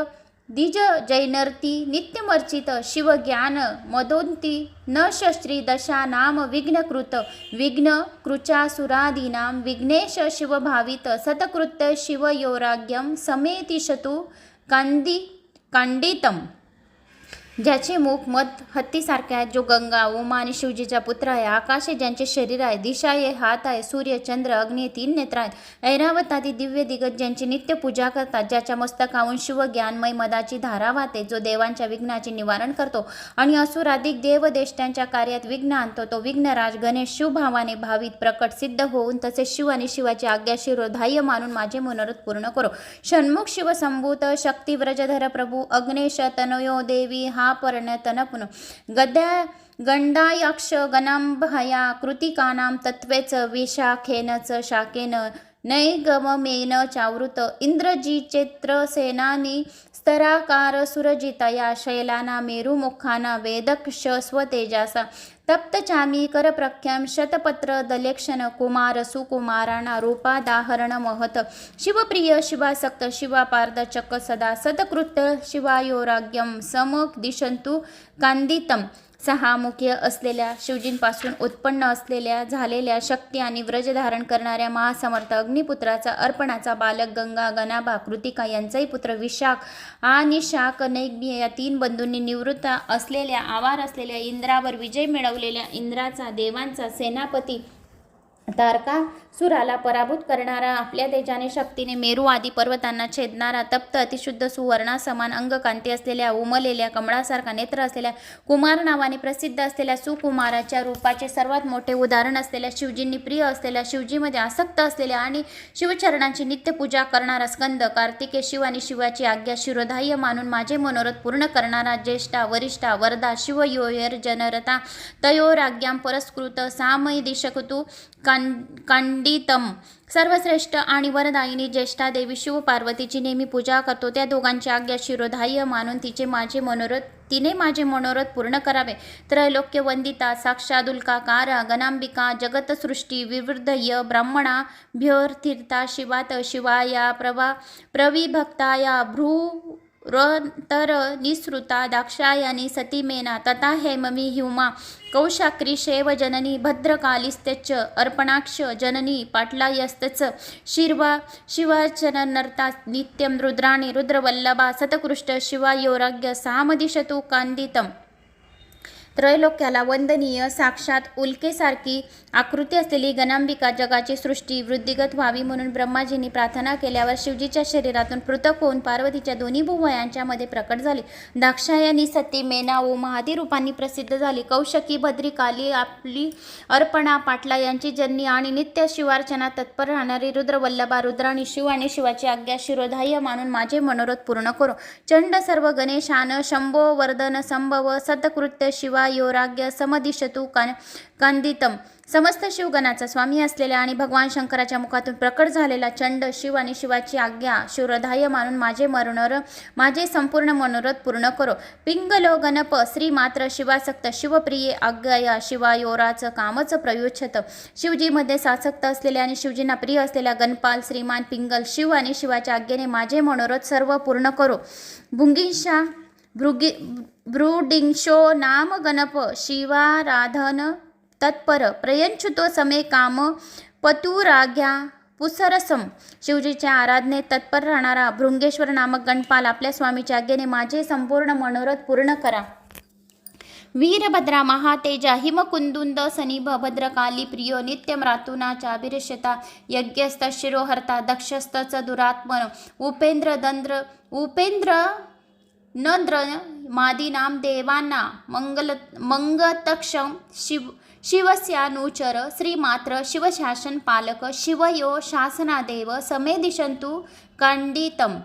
द्विज जैनर्ती नित्यमर्चित शिवज्ञान मदोन्ती न शस्त्री दशा नाम विघ्नकृत विघ्न कृचासुरादीनां विघ्नेश शिवभावित सतकृत्य शिवयोराग्यम समेतिशतु कांडितम. ज्याचे मुख मध हत्तीसारखे आहेत, जो गंगा उमा आणि शिवजीचा पुत्र आहे. आकाश आहे ज्यांचे शरीर आहे, दिशा आहे हात आहे, सूर्य चंद्र अग्नी 3 नेत्र आहेत. ऐरावत आदी दिव्य दिग्गज ज्यांची नित्य पूजा करतात, ज्याच्या मस्तकावून शिव ज्ञानमय मदाची धारा वाहते, जो देवांच्या विघ्नाचे निवारण करतो आणि असुराधिक देवदेष्ट्यांच्या कार्यात विघ्न आणतो, तो विघ्नराज गणेश शिवभावाने भावित प्रकट सिद्ध होऊन तसेच शिव आणि शिवाची आज्ञा शिरोधार्य मानून माझे मनोरथ पूर्ण करो. षण्मुख शिव संभूत शक्ती व्रजधर प्रभू अग्नेश तनयो देवी हा पर्णतनपुन गंडायक्ष गणांभया कृतिकानां तत्वेच विशाखेनच शाखेन नैगममेन चावृत इंद्रजीचेत्र सेनानी स्तराकार सुरजितया शैलाना मेरुमुखाना वेदक्ष स्वतेजासा तप्तचामी करप्रख्यम शतपत्र दलेक्षण कुमार सुकुमाराणा रूपादाहरण महत शिवप्रिय शिवासक्त शिवापारदचक सदा सतकृत्य शिवायोराग्यम समक दिशंतु कांदितम. 6 मुख्य असलेल्या शिवजींपासून उत्पन्न असलेल्या झालेल्या शक्ती आणि व्रज धारण करणाऱ्या महासमर्थ अग्निपुत्राचा अर्पणाचा बालक गंगा गणाभा कृतिका यांचाही पुत्र विशाख आणि शाक नैग्य या 3 बंधूंनी निवृत्त असलेल्या आवार असलेल्या इंद्रावर विजय मिळवलेल्या इंद्राचा देवांचा सेनापती तारकासुराला पराभूत करणारा, आपल्या तेजाने शक्तीने मेरू आदी पर्वतांना छेदणारा, तप्त अतिशुद्ध सुवर्णा समान अंगकांती असलेल्या उमलेल्या कमळासारखा नेत्र असलेल्या कुमार नावाने प्रसिद्ध असलेल्या सुकुमाराच्या रूपाचे सर्वात मोठे उदाहरण असलेल्या शिवजींनी प्रिय असलेल्या शिवजीमध्ये आसक्त असलेल्या आणि शिवचरणांची नित्य पूजा करणारा स्कंद कार्तिके शिव आणि शिवाची आज्ञा शिरोधार्य मानून माझे मनोरथ पूर्ण करणारा ज्येष्ठा वरिष्ठा वरदा शिवयोयर जनरता तयोराज्ञां परस्कृत सामय दिशकतु कांडितम. सर्वश्रेष्ठ आणि वरदायिनी ज्येष्ठा देवी शिव पार्वतीची नेहमी पूजा करतो, त्या दोघांची आज्ञा शिरोधार्य मानून तिने माझे मनोरथ पूर्ण करावे. त्रैलोक्य वंदिता साक्षादुल्काकारा गणांबिका जगतसृष्टी विवृद्धय ब्राह्मणा भ्योर्थिता शिवात शिवाया प्रविभक्ताया भ्रूरंतर निसृता दाक्षायणी सतीमेना तथा हेममी ह्युमा कौशाक्री शैव जननी भद्रकालिस्त्यच अर्पणाक्ष जननी पाटलायस्तच शिवाचनर्ता नित्यं रुद्राणी रुद्रवल्लभा सतकृष्ट शिवायोराग्य सामदिशतु कांदितम. त्रैलोक्याला वंदनीय साक्षात उल्केसारखी आकृती असलेली गणांबिका जगाची सृष्टी वृद्धिगत व्हावी म्हणून ब्रह्माजींनी प्रार्थना केल्यावर शिवजीच्या शरीरातून पृथक होऊन पार्वतीच्या दोन्ही भुवयांच्या मध्ये प्रकट झाली. दाक्षायणी सती मेना उमा आदी रूपांनी प्रसिद्ध झाली. कौशकी भद्रिकाली आपली अर्पणा पाटला यांची जननी आणि नित्य शिवार्चनात तत्पर राहणारी रुद्रवल्लभा रुद्राणी शिव आणि शिवाची आज्ञा शिरोधार्य मानून माझे मनोरथ पूर्ण करो. चंड सर्व गणेशान शंभो वर्धन संभव सतकृत्य शिवा योराग्य समदिशतु कांदितम. समस्त शिवगणाचा स्वामी असलेल्या आणि भगवान शंकराच्या मुखातून प्रकट झालेला चंड शिव आणि शिवाची आज्ञा शिरोधार्य मानून माझे संपूर्ण मनोरथ पूर्ण करो. पिंगलो गणप श्रीमात्र शिवासक्त शिवप्रिये आज्ञया शिवायोराच कामच प्रयोच्छत. शिवजीमध्ये सासक्त असलेल्या आणि शिवजींना प्रिय असलेल्या गणपाल श्रीमान पिंगल शिव आणि शिवाच्या आज्ञेने माझे मनोरथ सर्व पूर्ण करो. भुंगिंशा ब्रूडिंशो नाम गणप शिवाराधन तत्पर प्रयंच्युतो समे काम पतुराग्या पुसरसम. शिवजीच्या आराधनेत तत्पर राहणारा भृंगेश्वर नामक गणपाल आपल्या स्वामीच्या आज्ञेने माझे संपूर्ण मनोरथ पूर्ण करा. वीरभद्रा महातेजा हिमकुंदुंद सनिभ भद्रकाली प्रियो नित्यं रातूनाचाभिरश्यता यज्ञस्थ शिरोहर्ता दक्षस्तच दुरात्मन उपेंद्र नंद्र मादीनाम देवांना मंगतक्षम शिवस्यानुचर श्रीमात्र शिवशासन पालक शिवयो शासनादेव समे दिशंतु कांडितम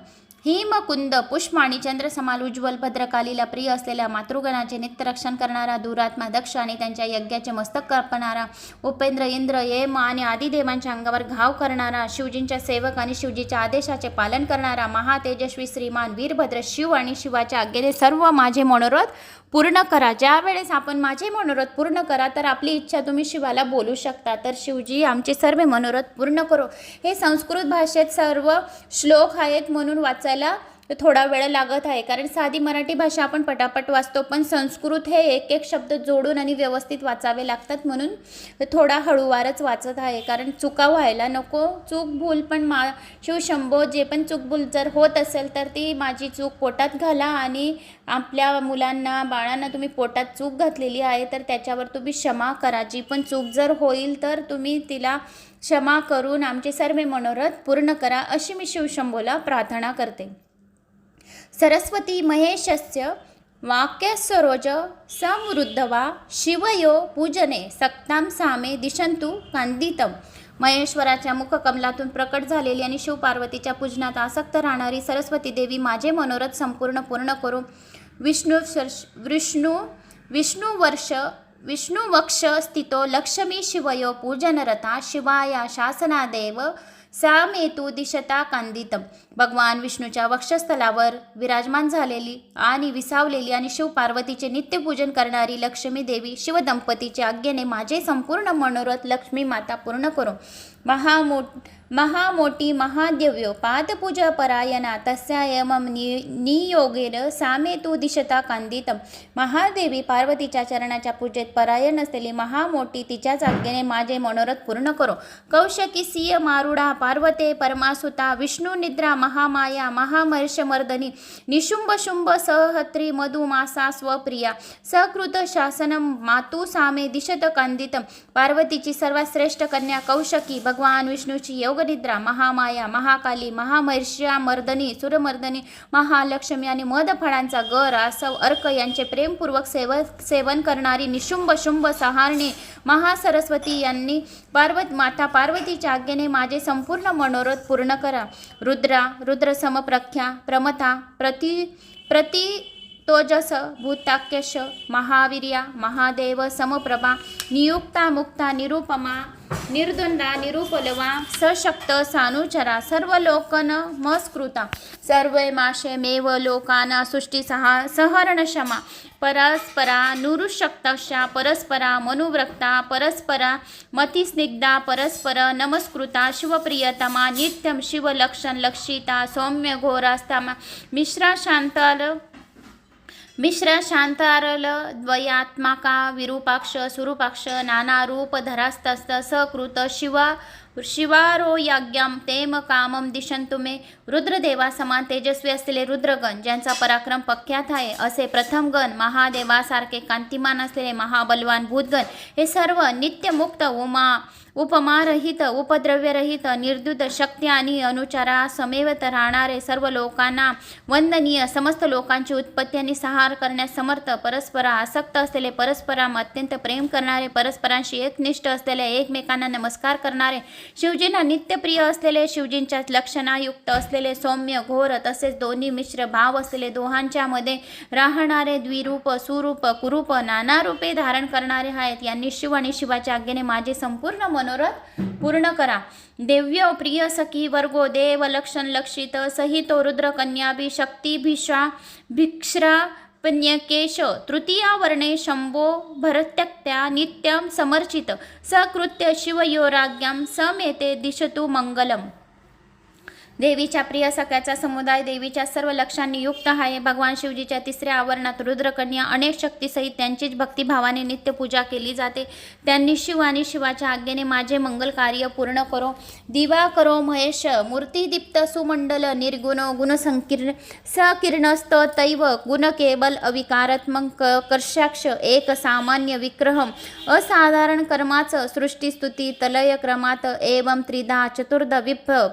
हिमकुंद पुष्पाणी चंद्रसमाल उज्ज्वल भद्रकालीला प्रिय असलेल्या मातृगणाचे नित्यरक्षण करणारा दुरात्मा दक्ष आणि त्यांच्या यज्ञाचे मस्तक कापणारा उपेंद्र इंद्र येम आणि आदिदेवांच्या अंगावर घाव करणारा शिवजींच्या सेवक आणि शिवजीच्या आदेशाचे पालन करणारा महातेजस्वी श्रीमान वीरभद्र शिव आणि शिवाच्या आज्ञेने सर्व माझे मनोरथ पूर्ण करा. ज्या वेळेस आपण माझे मनोरथ पूर्ण करा तर आपली इच्छा तुम्ही शिवाला बोलू शकता. तर शिवजी आमचे सर्व मनोरथ पूर्ण करो. हे संस्कृत भाषेत सर्व श्लोक आहेत म्हणून वाचायला थोडा वेळ लागत आहे, कारण साधी मराठी भाषा आपण पटापट वाचतो, पण संस्कृत हे एक एक शब्द जोडून आणि व्यवस्थित वाचावे लागतात, म्हणून थोडा हळूवारच वाचत आहे, कारण चुका व्हायला नको. चूक भूल पण शिवशंभो, जे पण चूक भूल जर होत असेल तर ती माझी चूक पोटात घाला आणि आपल्या मुलांना बाळांना तुम्ही पोटात चूक घातलेली आहे तर त्याच्यावर तुम्ही क्षमा करा. जी पण चूक जर होईल तर तुम्ही तिला क्षमा करून आमचे सर्व मनोरथ पूर्ण करा, अशी मी शिवशंभोला प्रार्थना करते. सरस्वती महेशस्य वाक्यसरोज समृद्धवा शिवयो पूजने सक्ताम सामे दिशंतु कांदितम. महेश्वराच्या मुखकमलातून प्रकट झालेली आणि शिवपार्वतीच्या पूजनात आसक्त राहणारी सरस्वती देवी माझे मनोरथ संपूर्ण पूर्ण करू. विष्णुवक्ष स्थितो लक्ष्मी शिवयो पूजनरता शिवाया शासनादेव सामेतू दिशता कांदितम. भगवान विष्णूच्या वक्षस्थलावर विराजमान झालेली आणि विसावलेली आणि शिवपार्वतीचे नित्यपूजन करणारी लक्ष्मी देवी शिवदंपतीच्या आज्ञेने माझे संपूर्ण मनोरथ लक्ष्मी माता पूर्ण करो. महामोटी महादेव्यो पादपूजा परायणा तस्यायमं नियोगेन सामेतू दिशता कांदितम. महादेवी पार्वतीच्या चरणाच्या पूजेत परायण असलेली महामोठी तिच्याच आज्ञेने माझे मनोरथ पूर्ण करो. कौशकी सिय मारुडा पार्वते परमासुता विष्णू निद्रा महामाया महामर्षमर्दनी निशुंभ शुंभ सहत्री मधुमासा स्वप्रिया सकृत शासनम मातु सामे दिशत कांदितम. पार्वतीची सर्वात श्रेष्ठ कन्या कौशकी भगवान विष्णूची योगनिद्रा महामाया महाकाली महामर्षमर्दनी सुरमर्दनी महालक्ष्मी आणि मदफळांचा गर आसव अर्क यांचे प्रेमपूर्वक सेवन करणारी निशुंभ शुंभ सहारणी महासरस्वती यांनी माता पार्वतीच्या आज्ञेने माझे संपूर्ण मनोरथ पूर्ण करा. रुद्र समप्रख्या प्रमथा प्रति तोजस भूताक्यश महावीर्या महादेव समप्रभा नियुक्ता मुक्ता निरुपमा निर्द्वंदा निरुपलवा सशक्त सानुचरा सर्वलोकन मस्कृता सर्वे माशे मेव लोकाना सृष्टी सहरणक्षमा परस्परा नुरुशक्तशा परस्परा मनुव्रक्ता परस्परा मतिस्निग्धा परस्पर नमस्कृता शिवप्रियतमा नित्यं शिवलक्षण लक्षिता सौम्य घोरास्तमा मिश्र शांतारल द्वयात्माका विरूपाक्ष सुरूपाक्ष नानारूपधरास्तस्त सकृत शिवारो याज्ञाम तेम कामम दिशंतु मे. रुद्रदेवा समान तेजस्वी असलेले रुद्रगण ज्यांचा पराक्रम पख्यात आहे असे प्रथम गण महादेवासारखे कांतिमान असलेले महाबलवान भूतगण हे सर्व नित्यमुक्त उपमारहित उपद्रव्यरहित निर्दुत शक्ती आणि अनुचारा समेवत राहणारे सर्व लोकांना वंदनीय समस्त लोकांची उत्पत्ती आणि संहार करण्यास समर्थ परस्परा आसक्त असलेले परस्पराम अत्यंत प्रेम करणारे परस्परांशी एकनिष्ठ असलेले एकमेकांना नमस्कार करणारे शिवजींना नित्यप्रिय असलेले शिवजींच्या लक्षणायुक्त असलेले सौम्य घोर तसेच दोन्ही मिश्र भाव असलेले दोहांच्या मध्ये राहणारे द्विरूप सुरूप कुरूप नाना रूपे धारण करणारे आहेत यांनी शिव आणि शिवाच्या आज्ञेने माझे संपूर्ण मनोरथ पूर्ण करा. देव्यो प्रिय सखी वर्गो देव लक्षण लक्षित सहितो रुद्रकन्या शक्ती भिक्ष्रा पन्यकेश तृतीया वर्णे शंभो भरत्यक्त्या नित्यं समर्चित सकृत्य शिवयोराज्ञां समेते दिशतु मंगलम. देवीच्या प्रिय सख्याचा समुदाय देवीच्या सर्व लक्षांनी युक्त आहे. भगवान शिवजीच्या तिसऱ्या आवरणात रुद्रकन्या अनेक शक्तीसहित त्यांचीच भक्तिभावाने नित्य पूजा केली जाते. त्यांनी शिव आणि शिवाच्या आज्ञेने माझे मंगल कार्य पूर्ण करो. दिवा करो महेश मूर्तिदीप्त सुमंडल निर्गुण गुणसंकीर्ण सकिरणस्त तैव गुण केवल अविकारात्मक कर्षाक्ष एक सामान्य विग्रह असाधारण कर्माचं सृष्टीस्तुती तलय क्रमात एवं त्रिधा चतुर्ध विप्र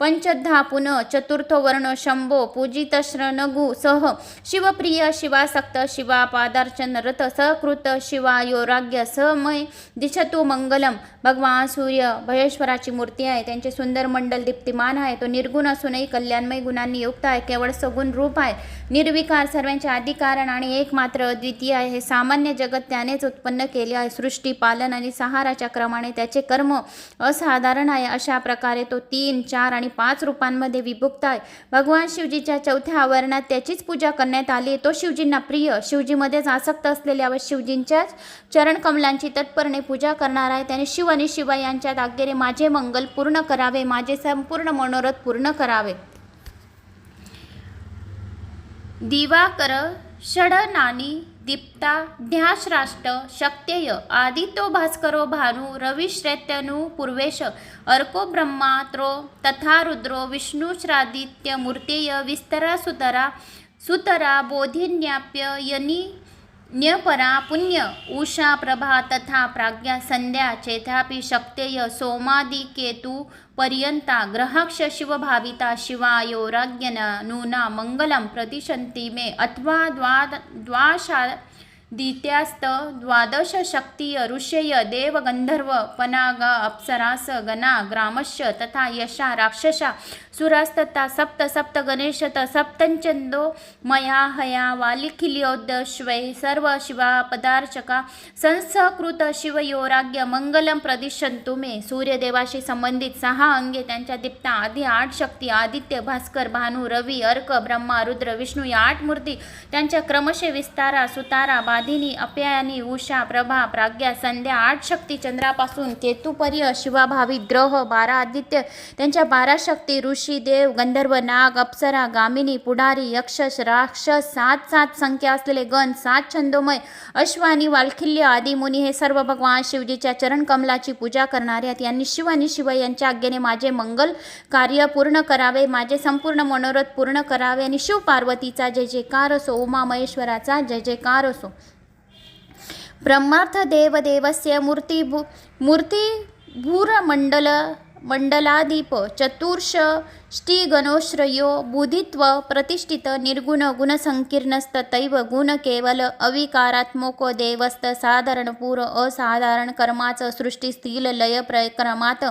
पंचधा पुनः चतुर्थ वर्ण शंभो पूजित श्रनगु सह शिवप्रिय शिवासक्त शिवा पादार्चन रथ सकृत शिवायोराग्य समय दिशतु मंगलम. भगवान सूर्य भयेश्वराची मूर्ती आहे. त्यांचे सुंदर मंडल दीप्तिमान आहे. तो निर्गुण असूनही कल्याणमय गुणांनी युक्त आहे. केवळ सगुण रूप आहे. निर्विकार सर्वांचे आदिकारण आणि एकमात्र अद्वितीय आहे. हे सामान्य जगत त्यानेच उत्पन्न केले आहे. सृष्टी पालन आणि संहाराच्या क्रमाने त्याचे कर्म असाधारण आहे. अशा प्रकारे तो 3, 4 आणि 5 रूपांमध्ये विभक्त आहे. भगवान शिवजीच्या चौथ्या आवरणात त्याचीच पूजा करण्यात आली. तो शिवजींना प्रिय शिवजीमध्येच आसक्त असलेल्या व शिवजींच्याच चरणकमलांची तत्परने पूजा करणार आहे. त्याने शिव आणि शिवा यांच्या आज्ञेने माझे मंगल पूर्ण करावे, माझे संपूर्ण मनोरथ पूर्ण करावे. दिवाकर षडनानी दीप्ता ध्याश्राष्ट शक्त्यय आदित्यो भास्करो भानु रविश्रेत्यनु पूर्वेश अर्को ब्रह्मात्रो तथा रुद्रो विष्णुश्रादित्य मूर्तेय विस्तरा सुतरा बोधिन्याप्य यनी न्यपरा पुण्य उषा प्रभा तथा प्राज्ञा संध्या चेतापि शक्त्यय सोमादिकेतु पर्यंता ग्रहाक्ष शिवभाविता शिवायोराज्ञना नूना मंगलम प्रतिशन्ति मे अथवा द्वादशादित्यास्त द्वादश शक्तीय ऋषय देव गंधर्व पनागा अप्सरास गणा ग्रामश्य तथा यशा राक्षसा सुरास्तता सप्त सप्त गणेशत सप्तंचंदो मया हया वालिखिल्योदश्वै सर्व शिवा पदार्चका संसकृत शिवयोराग्य मंगलम प्रदिशंतु मे. सूर्यदेवाशी संबंधित 6 अंगे त्यांच्या दीप्ता आधी 8 शक्ती आदित्य भास्कर भानु रवी अर्क ब्रह्मा रुद्र विष्णू या 8 मूर्ती त्यांच्या क्रमशः विस्तारा सुतारा बाधिनी अप्यायनी उषा प्रभा प्राज्ञा संध्या 8 शक्ती चंद्रापासून केतुपर्य शिवाभावी ग्रह 12 आदित्य त्यांच्या 12 शक्ती ऋषी देव गंधर्व नाग अप्सरा गामिनी पुढारी यक्षस राक्षस 7 संख्या असलेले गण 7 छंदोमय अश्वानी वालखिल्य आदी मुनी हे सर्व भगवान शिवजीच्या चरण कमलाची पूजा करणारे आहेत. यांनी शिव आणि शिव यांच्या आज्ञेने माझे मंगल कार्य पूर्ण करावे, माझे संपूर्ण मनोरथ पूर्ण करावे आणि शिव पार्वतीचा जय जयकार असो, उमा महेश्वराचा जय जयकार असो. ब्रह्मार्थ देव देवस्य मूर्ती भूरमंडल मंडलादीप चतुर्ष ष्टिगणोश्रयो बुधित्व प्रतिष्ठित निर्गुण गुणसंकीर्णस्तैव गुण केवल अविकारात्मको देवस्त साधारण पूर असाधारण कर्माचं सृष्टीस्थिल लय प्रक्रमात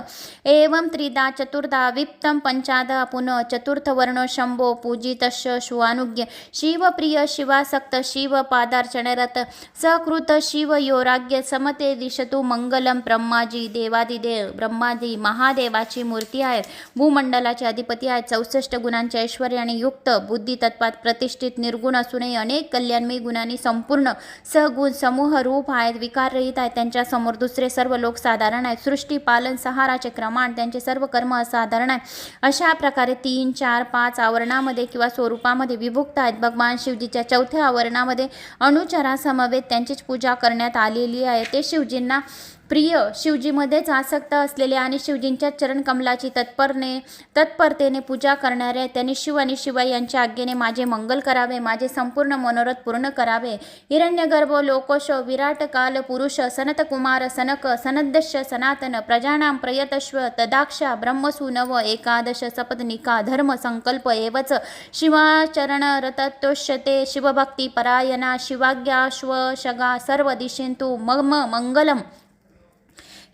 एवं त्रिधा चतुर्धा विप्तं पंचाधा पुनः चतुर्थ वर्ण शंभो पूजितश्च श्वानुज्ञ शिवप्रिय शिवासक्त शिव पादार्चनरत सकृत शिवयोराग्य समते दिशतु मंगलम. ब्रह्माजी देवादिदेव ब्रह्मादी महादेवाची मूर्ती आहे. भूमंडलाचे अधिपती आहेत. 64 गुणांच्या ऐश्वर्याने युक्त बुद्धी तत्वात प्रतिष्ठित निर्गुण असूनही अनेक कल्याणमयी गुणांनी संपूर्ण सगुण समूह रूप आहेत. विकाररहित आहेत. त्यांच्या समोर दुसरे सर्व लोक साधारण आहेत. सृष्टी पालन संहाराचे क्रमाण त्यांचे सर्व कर्म असाधारण आहे. अशा प्रकारे 3, 4, 5 आवरणामध्ये किंवा स्वरूपामध्ये विभक्त आहेत. भगवान शिवजीच्या चौथ्या आवरणामध्ये अनुचरा समवेत त्यांचीच पूजा करण्यात आलेली आहे. ते शिवजींना प्रिय शिवजीमध्येच आसक्त असलेले आणि शिवजींच्या चरणकमलाची तत्परतेने पूजा करणारे. त्यांनी शिव आणि शिवा यांच्या आज्ञेने माझे मंगल करावे, माझे संपूर्ण मनोरथ पूर्ण करावे. हिरण्यगर्भ लोकोश विराट काल पुरुष सनतकुमार सनक सनदश सनातन प्रजानां प्रयतश्व तदाक्षा ब्रह्मसु नव एकादश सपत्निका धर्म संकल्प एवच शिवाचरण रततोष्यते शिवभक्ती परायणा शिवाज्ञाश्वशगा सर्व दिशेंतु मम मंगलम.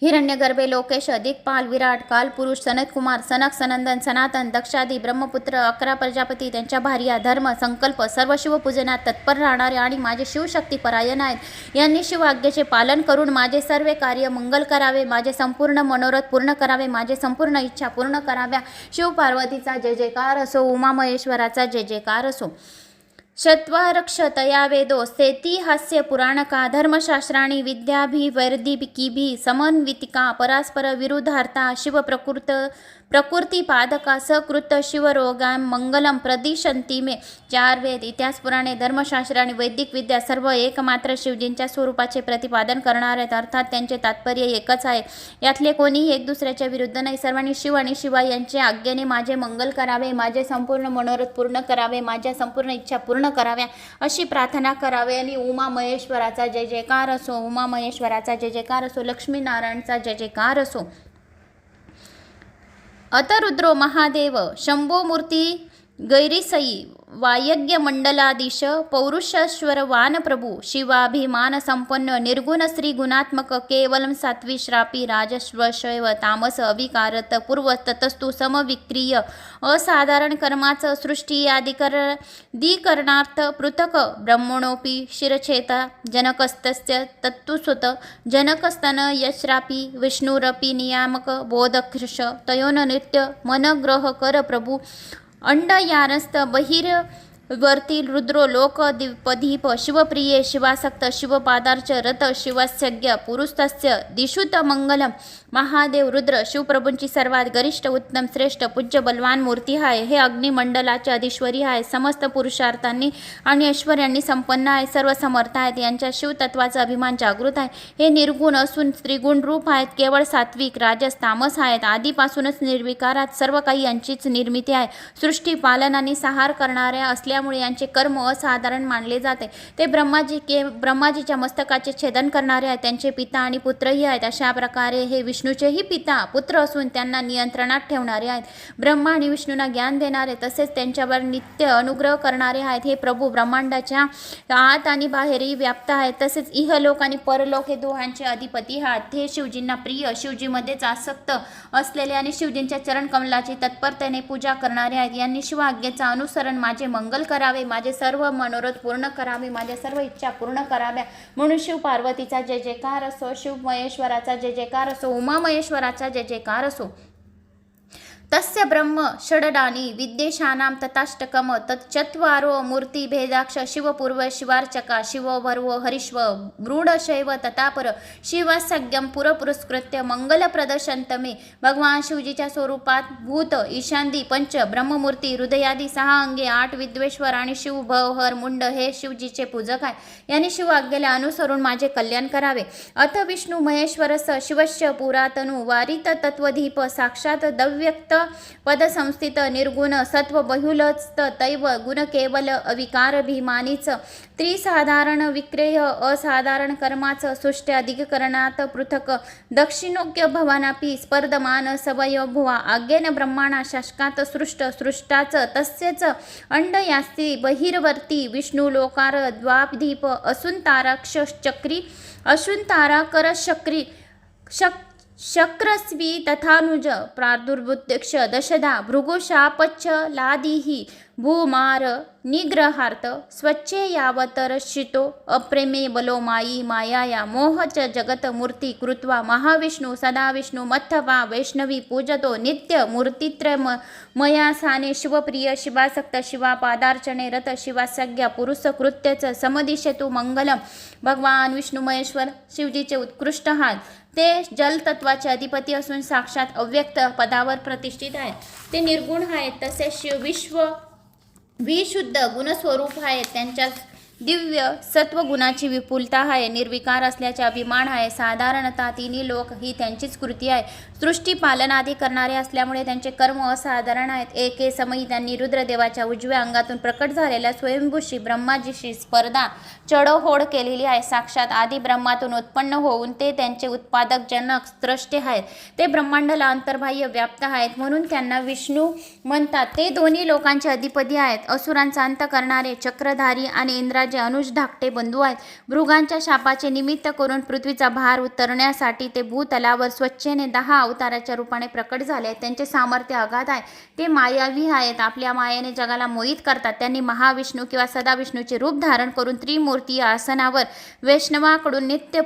हिरण्यगर्भे लोकेश दिक्पाल विराट कालपुरुष सनतकुमार सनक सनंदन सनातन दक्षादी ब्रह्मपुत्र 11 प्रजापती त्यांच्या भार्या धर्म संकल्प सर्व शिवपूजनात तत्पर राहणारे आणि माझे शिवशक्ती परायण आहेत. यांनी शिव आज्ञेचे पालन करून माझे सर्व कार्य मंगल करावे, माझे संपूर्ण मनोरथ पूर्ण करावे, माझे संपूर्ण इच्छा पूर्ण कराव्या. शिव पार्वतीचा जय जयकार असो, उमा महेश्वराचा जय जयकार असो. शत्वारक्षतया वेदो स्थेती हास्य पुराणका धर्मशास्त्राणी विद्याभिवैर्दिकीभिः समन्वितिका परस्पर विरुद्धार्था शिवप्रकृत प्रकृती पादका सकृत शिवरोगां मंगलम प्रदिशंती मे. 4 वेद, इतिहास, पुराणे, धर्मशास्त्र आणि वैदिक विद्या सर्व एकमात्र शिवजींच्या स्वरूपाचे प्रतिपादन करणार आहेत. अर्थात त्यांचे तात्पर्य एकच आहे. यातले कोणीही एक दुसऱ्याच्या विरुद्ध नाही. सर्वांनी शिव आणि शिवा यांच्या आज्ञेने माझे मंगल करावे, माझे संपूर्ण मनोरथ पूर्ण करावे, माझ्या संपूर्ण इच्छा पूर्ण कराव्या अशी प्रार्थना करावे. आणि उमा महेश्वराचा जय जयकार असो, उमा महेश्वराचा जय जयकार असो, लक्ष्मीनारायणचा जय जयकार असो. अतरुद्रो महादेव शंभो मूर्ती गैरिसई वायज्ञ मंडलाधीश पौरुषेश्वर वानप्रभू शिवाभिमान संपन्न निर्गुण श्री गुणात्मक केवलम सात्वी श्रापी राजस्वशैव तामस अविकारत पूर्व ततस्तु समविक्रिय असाधारण कर्माचं सृष्टी आदिकरणार्थ पृथक ब्रह्मणोपी शिरछेता जनकस्तस्य तत्तुसुत जनकस्तन यश्रापी विष्णुरपी नियामक बोधकृश तयोन नित्य मनग्रह कर प्रभू अंडयारस्त बहिर्वर्ती रुद्रो लोकदीप शिवप्रिये शिवासक्त शिवपादार्च रत शिवस्यज्ञ पुरुस्तस्य दिशुत मंगलम. महादेव रुद्र शिवप्रभूंची सर्वात गरिष्ठ उत्तम श्रेष्ठ पूज्य बलवान मूर्ती आहे. हे अग्निमंडलाचे अधिश्वरी आहे. समस्त पुरुषार्थांनी आणि ऐश्वर्यांनी संपन्न आहे. सर्व समर्थ आहेत. यांच्या शिवतत्वाचा अभिमान जागृत आहे. हे निर्गुण असून त्रिगुण रूप आहेत. केवळ सात्विक राजस तामस आहेत. आधीपासूनच निर्विकारात सर्व काही यांचीच निर्मिती आहे. सृष्टी पालन आणि संहार करणारे असल्यामुळे यांचे कर्म असाधारण मानले जाते. ते ब्रह्माजीच्या मस्तकाचे छेदन करणारे आहेत. त्यांचे पिता आणि पुत्रही आहेत. अशा प्रकारे हे विष्णूचेही पिता पुत्र असून त्यांना नियंत्रणात ठेवणारे आहेत. ब्रह्मा आणि विष्णूंना ज्ञान देणारे तसेच त्यांच्यावर नित्य अनुग्रह करणारे आहेत. हे प्रभू ब्रह्मांडाच्या आत आणि बाहेरही व्याप्त आहेत. तसेच इहलोक आणि परलोक हे दोहांचे अधिपती आहेत. हे शिवजींना प्रिय, शिवजीमध्येच आसक्त असलेले आणि शिवजींच्या चरणकमलाची तत्परतेने पूजा करणारे आहेत. यांनी शिव आज्ञेचा अनुसरण माझे मंगल करावे, माझे सर्व मनोरथ पूर्ण करावे, माझ्या सर्व इच्छा पूर्ण कराव्या म्हणून शिव पार्वतीचा जय जयकार असो, शिव महेश्वराचा जय जयकार असो, उमा महेश्वराचा जय जयकार असो. तस्य ब्रह्म षडडानी विद्येशानां तथाष्टकम तच्चत्वारो मूर्तिभेदाक्ष शिवपूर्व शिवार्चका शिवभर्व हरिश्व मृडशैव तथापर शिवसज्ञम पुरपुरस्कृत्य मंगलप्रदर्शनतमे. भगवान शिवजीच्या स्वरूपात भूत ईशांदी पंच ब्रह्ममूर्ती हृदयादी 6 अंगे 8 विद्वेश्वर आणि शिव भव हर मुंड हे शिवजीचे पूजक आहे. यांनी शिव आज्ञेला अनुसरून माझे कल्याण करावे. अथ विष्णू महेश्वरस शिवस्य पुरातनु वारित तत्वदीप साक्षात दव्यक्त पदसंस्थित निर्गुण सत्व बहुलस्त तैव गुण केवल अविकार भीमानीच त्रिसाधारण विक्रेय असाधारण कर्माचं सृष्टी अधिकरणात पृथक दक्षिणोक्य भवानापी स्पर्धमान सवय भुवा आज्ञेन ब्रह्माणा शासकात सृष्टाच तस्यच अंडयास्ती बहिर्वर्ती विष्णू लोकार द्वादीप असून ताराक्ष चक्री असून ताराकर शक्री शक्रस्वी तथानुज प्रादुर्भुत्यक्ष दशदा भृगुशापच्छ लादिही भूमार निग्रहार्थ स्वच्छे यावतरशितो अप्रेमे बलो मायी मायाया मोहच जगत मूर्ती कृत्वा महाविष्णू सदा विष्णू मथवा वैष्णवी पूजतो नित्य मूर्तित्रय मयासाने शिवप्रिय शिवासक्त शिवा पादार्चने रथ शिवासज्ञ पुरुष कृत्यच समदिशेतु मंगलम. भगवान विष्णू महेश्वर शिवजीचे उत्कृष्ट हात. ते जलतत्वाचे अधिपती असून साक्षात अव्यक्त पदावर प्रतिष्ठित आहेत. ते निर्गुण आहेत तसेच विशुद्ध गुणस्वरूप आहेत. त्यांच्या दिव्य सत्वगुणाची विपुलता आहे. निर्विकार असल्याचे अभिमान आहे. साधारणतः तिन्ही लोक ही त्यांचीच कृती आहे. सृष्टी पालनादी करणारे असल्यामुळे त्यांचे कर्म असाधारण आहेत. एके समयी त्यांनी रुद्रदेवाच्या उजव्या अंगातून प्रकट झालेल्या स्वयंभूशी ब्रह्माजीशी स्पर्धा चढवहोड केलेली आहे. साक्षात आदी ब्रह्मातून उत्पन्न होऊन ते त्यांचे उत्पादक जनक स्रष्टे आहेत. ते ब्रह्मांडाला अंतर्बाह्य व्याप्त आहेत म्हणून त्यांना विष्णू म्हणतात. ते दोन्ही लोकांचे अधिपती आहेत. असुरांचा अंत करणारे चक्रधारी आणि इंद्राचे अनुज धाकटे बंधू आहेत. मृगांच्या शापाचे निमित्त करून पृथ्वीचा भार उतरण्यासाठी ते भूतलावर स्वच्छेने 10 अवताराच्या रूपाने प्रकट झाले. त्यांचे सामर्थ्य अगाध आहे. ते मायावी आहेत. आपल्या मायेने जगाला मोहित करतात. त्यांनी महाविष्णू किंवा सदाविष्णूचे रूप धारण करून त्रिमूर्ती आसनावर वैष्णवाकडून नित्य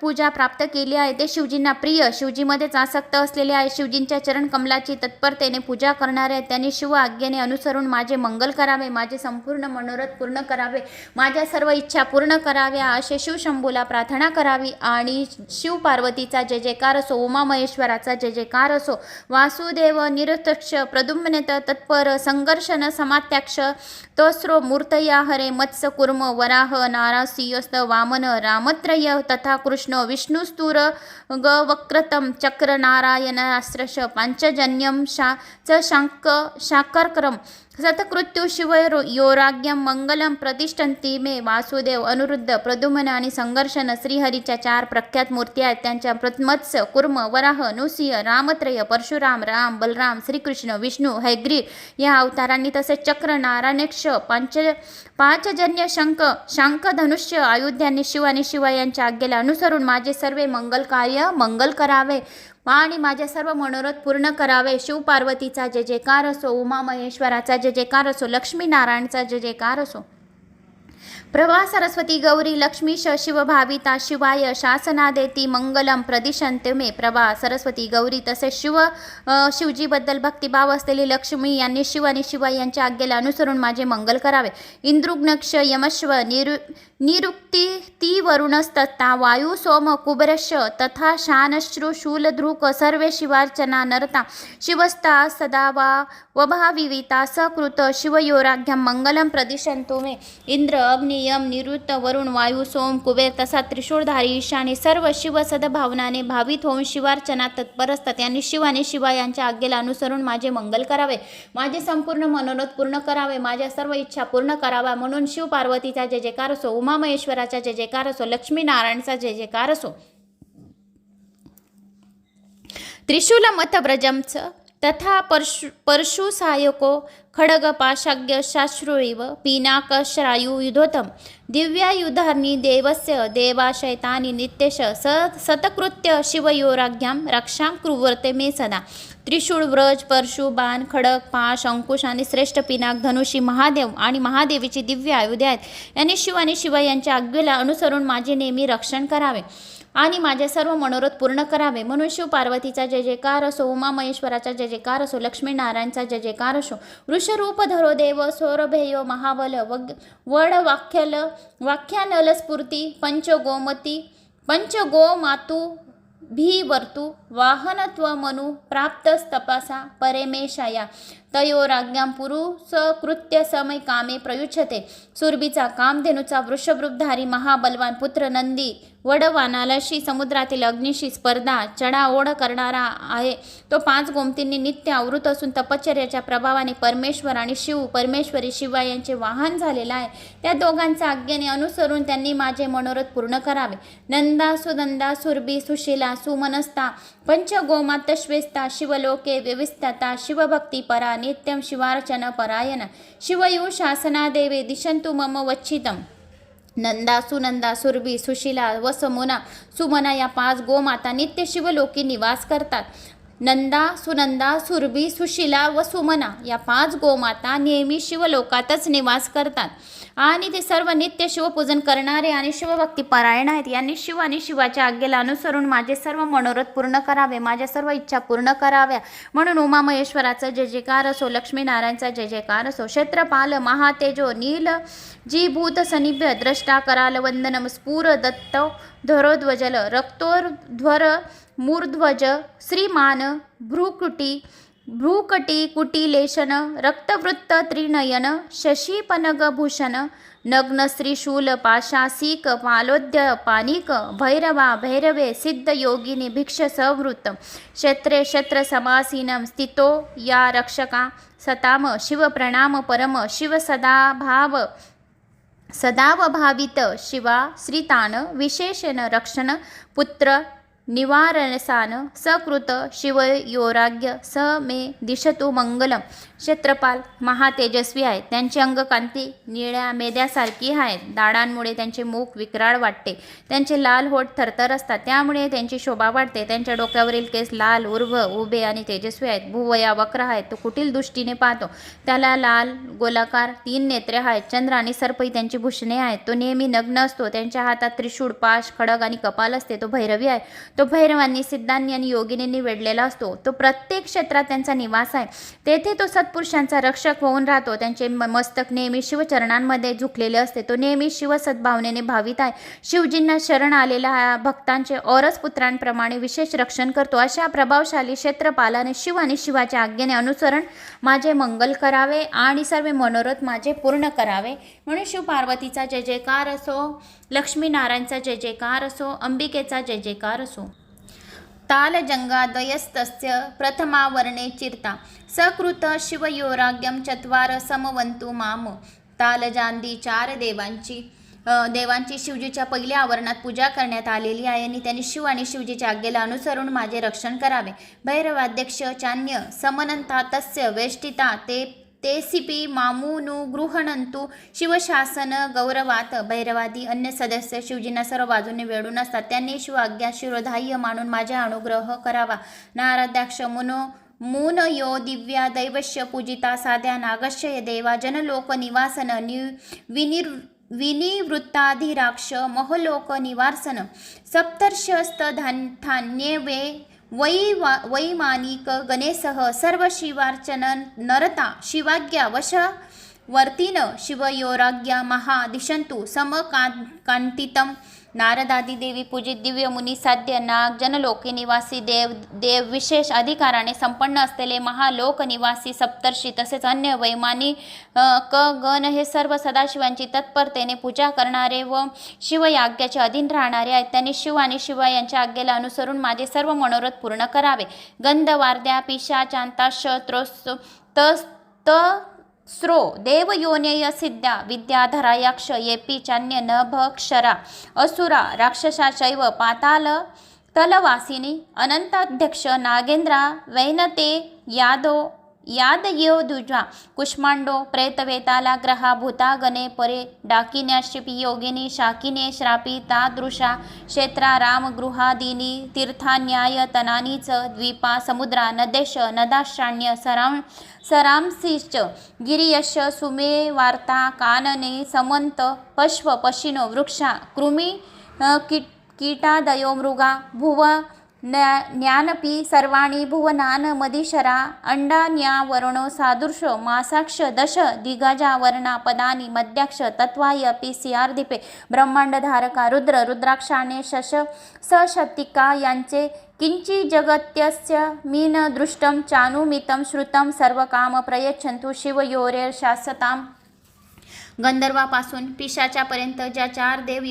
पूजा प्राप्त केली आहे. ते शिवजींना प्रिय, शिवजीमध्येच आसक्त असलेले आहे. शिवजींच्या चरण कमलाची तत्परतेने पूजा करणारे आहेत. त्यांनी शिव आज्ञेने अनुसरून माझे मंगल करावे, माझे संपूर्ण मनोरथ पूर्ण करावे, माझ्या सर्व इच्छा पूर्ण कराव्या असे शिवशंभूला प्रार्थना करावी. आणि शिव पार्वतीचा जय जयकार असो, उमा महेश्वराचा जय जयकार असो. वासुदेव निरतक्ष प्रद्युम्नेत तत्पर संघर्षण समात्याक्ष तस्रो मूर्तया हरे मत्स्य कुर्म वराह नारासिंहस्त वामन रामत्रय तथा कृष्ण विष्णुस्तूर गवक्रतम चक्र नारायणास्त्रश पांचजन्यम शाकरक्रम सतकृत्यू शिव योराग्यम मंगलम प्रतिष्ठन्ति मे. वासुदेव, अनिरुद्ध, प्रद्युम्न आणि संघर्षण श्रीहरीच्या 4 प्रख्यात मूर्ती आहेत. त्यांच्या मत्स्य, कुर्म, वराह, नृसिंह, रामत्रय, परशुराम, राम, बलराम, श्रीकृष्ण, विष्णू, हयग्रीव या अवतारांनी, तसेच चक्र, नारायणक्ष, पांचजन्य, शंख, धनुष्य आयुध्यांनी शिव आणि शिवा यांच्या आज्ञेला अनुसरून माझे सर्व मंगल कार्य मंगल करावे आणि माझ्या सर्व मनोरथ पूर्ण करावे. शिव पार्वतीचा जय जयकार असो, उमा महेश्वराचा जय जयकार असो, लक्ष्मी नारायणचा जय जयकार असो. प्रभा सरस्वती गौरी लक्ष्मीश शिवभाविता शिवाय शासनादेती मंगलम प्रदिशन्ते मे. प्रभा सरस्वती गौरी तसेच शिवजीबद्दल भक्तिभाव असलेली लक्ष्मी यांनी शिव आणि शिवा यांच्या आज्ञेला अनुसरून माझे मंगल करावे. इंद्रुग्नक्ष यमश्व निरुक्ती ती वरुणस्तथा वायू सोम कुबरश तथा शानश्रु शूलधृक सर्वे शिवार्चना नरता शिवस्ता सदा वभाविविता सकृत शिवयोराघ्यम मंगलम प्रदिशंतो मे. इंद्र, अग्नि, यम, निरुक्त, वरुण, वायू, सोम, कुबेर तसा त्रिशूळधारी ईशाने सर्व शिव सदभावनाने भावित होऊन शिवार्चना तत्पर असतात. यांनी शिव आणि शिवा यांच्या आज्ञेला अनुसरून माझे मंगल करावे, माझे संपूर्ण मनोरथ पूर्ण करावे, माझ्या सर्व इच्छा पूर्ण करावा. म्हणून शिव पार्वतीचा जय जयकार असो, उमा महेश्वराचा जय जयकार असो, लक्ष्मी नारायणचा जय जयकार असो. त्रिशूलमतव्रजंच तथा परशुसायको खड्गपाशाग्य शाश्रुइव पिनाकश्रायु युधोतम दिव्यायुधार्नि देवस्य देवा शैतानि नित्यश सतकृत्य शिवयोराज्ञां रक्षां कुर्वते मे सदा. त्रिशूळ, व्रज, परशु, बाण, खडक, पाश, अंकुश आणि श्रेष्ठ पिनाक, धनुषी महादेव आणि महादेवीची दिव्य आयुधे आहेत. यांनी शिव आणि शिवा यांच्या आज्ञेला अनुसरून माझे नेहमी रक्षण करावे आणि माझे सर्व मनोरथ पूर्ण करावे. म्हणून शिव पार्वतीचा जय जयकार असो, उमा महेश्वराचा जय जयकार असो, लक्ष्मी नारायणचा जय जयकार असो. वृषरूप धरो देव सौरभेयो महाबल वड वाख्यानल स्फूर्ती पंचगो मातु भीवर्तु वाहनत्व मनु प्राप्तस्तपसा परेमेशाया तयोराज्ञां पुरुषकृत्य समय कामे प्रयुच्छते. सुरभीचा, कामधेनूचा, वृषभरूपधारी महाबलवान पुत्र नंदी वडवानालाशी समुद्रातील अग्नीशी स्पर्धा चढाओढ करणारा आहे. तो 5 गोमतींनी नित्य आवृत असून तपश्चर्याच्या प्रभावाने परमेश्वर आणि शिव परमेश्वरी शिवा यांचे वाहन झालेला आहे. त्या दोघांच्या आज्ञेने अनुसरून त्यांनी माझे मनोरथ पूर्ण करावे. नंदा, सुनंदा, सुरभी, सुशीला, सुमनस्ता, पंचगोमातश्वेस्ता, शिवलोके व्यवस्थता, शिवभक्ती परा, नित्यं शिवार्चन परायण, शिवयू शासनादेवे दिशंतु मम वच्छितम्. नंदा, सुनंदा, सुरभी, सुशीला व सुमना या 5 गोमाता नित्य शिवलोकी निवास करतात. नंदा, सुनंदा, सुरभी, सुशीला व सुमना या 5 गोमाता नेहमी शिवलोकातच निवास करतात आणि ते सर्व नित्य शिवपूजन करणारे आणि शिवभक्ती परायण आहेत. यांनी शिव आणि शिवाच्या आज्ञेला अनुसरून माझे सर्व मनोरथ पूर्ण करावे, माझ्या सर्व इच्छा पूर्ण कराव्या. म्हणून उमा महेश्वराचा जय जयकार असो, लक्ष्मी नारायणचा जय जयकार असो. क्षेत्रपाल महातेजो नील जी भूत सनिभ्य द्रष्टा कराल वंदनम स्फुर दत्त धरोध्वजल रक्तोर्ध्वर मूर्ध्वज श्रीमान भ्रूकटी कुटिलेशन रक्तवृत्त त्रिनयन शशीपनगभूषण नग्नश्रीशूल पाशासीक पालोद्य पानिक भैरवा भैरवे सिद्ध योगिनी भिक्ष सवृत्त क्षेत्रे क्षेत्र समासीनं स्थितो या रक्षका सताम शिव प्रणाम परम शिव सदावभावित शिवा श्रीतान विशेषण रक्षण पुत्र निवारणसान सकृत शिवयोराग्य स मे दिशतु मंगलम. क्षेत्रपाल महातेजस्वी आहेत. त्यांची अंगकांती निळ्या मेद्यासारखी आहेत. दाडांमुळे त्यांचे मुख विक्राळ वाटते. त्यांचे लाल होठ थरथर असतात, त्यामुळे त्यांची शोभा वाढते. त्यांच्या डोक्यावरील केस लाल, उभे आणि तेजस्वी आहेत. भुवया वक्र आहेत. तो कुटील दृष्टीने पाहतो. त्याला लाल गोलाकार 3 नेत्रे आहेत. चंद्र आणि सर्पही त्यांची भूषणे आहेत. तो नेहमी नग्न असतो. त्यांच्या हातात त्रिशूळ, पाश, खडग आणि कपाल असते. तो भैरवी आहे. तो भैरवांनी, सिद्धांनी आणि योगिनींनी वेढलेला असतो. तो प्रत्येक क्षेत्रात त्यांचा निवास आहे. तेथे तो सत्पुरुषांचा रक्षक होऊन राहतो. त्यांचे मस्तक नेहमी शिवचरणांमध्ये झुकलेले असते. तो नेहमी शिवसद्भावनेने भावित आहे. शिवजींना शरण आलेल्या भक्तांचे औरस पुत्रांप्रमाणे विशेष रक्षण करतो. अशा प्रभावशाली क्षेत्रपालाने शिव आणि शिवाच्या आज्ञेने अनुसरण माझे मंगल करावे आणि सर्व मनोरथ माझे पूर्ण करावे. म्हणून शिव पार्वतीचा जय जयकार असो, लक्ष्मीनारायणचा जय जयकार असो, अंबिकेचा जय जयकार असो. तालजंगाद्वयस्तस्य प्रथमावर्णे चिरता सकृत शिवयोराग्यम चत्वार समवंतु माम. तालजांदी चार देवांची शिवजीच्या पहिल्या आवरणात पूजा करण्यात आलेली आहे आणि त्यांनी शिव आणि शिवजीच्या आज्ञेला अनुसरून माझे रक्षण करावे. भैरवाध्यक्ष चान्य समनंता तस्य वेष्टिता तेसिपी मामुनु गृहणंतु शिवशासन गौरवात. भैरवादी अन्य सदस्य शिवजींना सर्व बाजूने वेढून असतात. त्यांनी शिव आज्ञा शिरोधाह्य मानून माझा अनुग्रह करावा. नारदाक्ष मून यो दिव्या दैवश्य पूजिता साध्या नागश्य देवा जनलोक निवासन विनिवृत्ताधिराक्ष महलोक निवासन सप्तर्षस्तधान्ये वैमानिक गणेशः सर्व शिवार्चन नरता शिवाज्ञा वशवर्तीन शिवयोराज्ञा महा दिशंतु समकांतितम. नारदादी देवी पूजित दिव्य मुनी साध्य नाग जनलोके निवासी देव विशेष अधिकाराने संपन्न असलेले महालोक निवासी सप्तर्षी तसेच अन्य वैमानिक गण हे सर्व सदाशिवांची तत्परतेने पूजा करणारे व शिवयाज्ञाचे अधीन राहणारे आहेत. त्यांनी शिव आणि शिवा यांच्या आज्ञेला अनुसरून माझे सर्व मनोरथ पूर्ण करावे. गंधवार्ध्या पिशाचांताश स्रो देवयोनेय सिद्ध्या विद्याधरा यक्ष येपी चान्य नभक्षरा असुरा राक्षसा शैव पाताल तलवासिनी अनंताध्यक्ष नागेंद्रा वैनते यादयो दुजा कुष्मांडो प्रेतवेताला ग्रहा भूतागणे परे डाकिन्याशिपी योगिनी शाकिने श्रापी तादृशा क्षेत्रा रामगृहादीनी तीर्थान्याय तनानीच द्वीपा समुद्रा नदेश नदाश्राण्य सरांसिश्च गिरियश सुमेवार्ता कानने समंत पश्व पशिनो वृक्षा कृमी कीटादयो मृगा भुव ज्ञानपी सर्वाणी भुवनान मदिशरा अंडान्यावरणो सादृशो मासाक्ष दश दिग्गजा वर्णा पदानी मध्याक्ष तत्वायपि सियार्दिपे ब्रह्मांडधारका रुद्र रुद्राक्षाने सशक्तिका यांचे किंची जगत्यस्य मीन दृष्टम चानुमितं श्रुतं सर्वकाम प्रयच्छन्तु शिवयोरेर शासताम. गंधर्वापासून पिशाच्यापर्यंत ज्या चार देव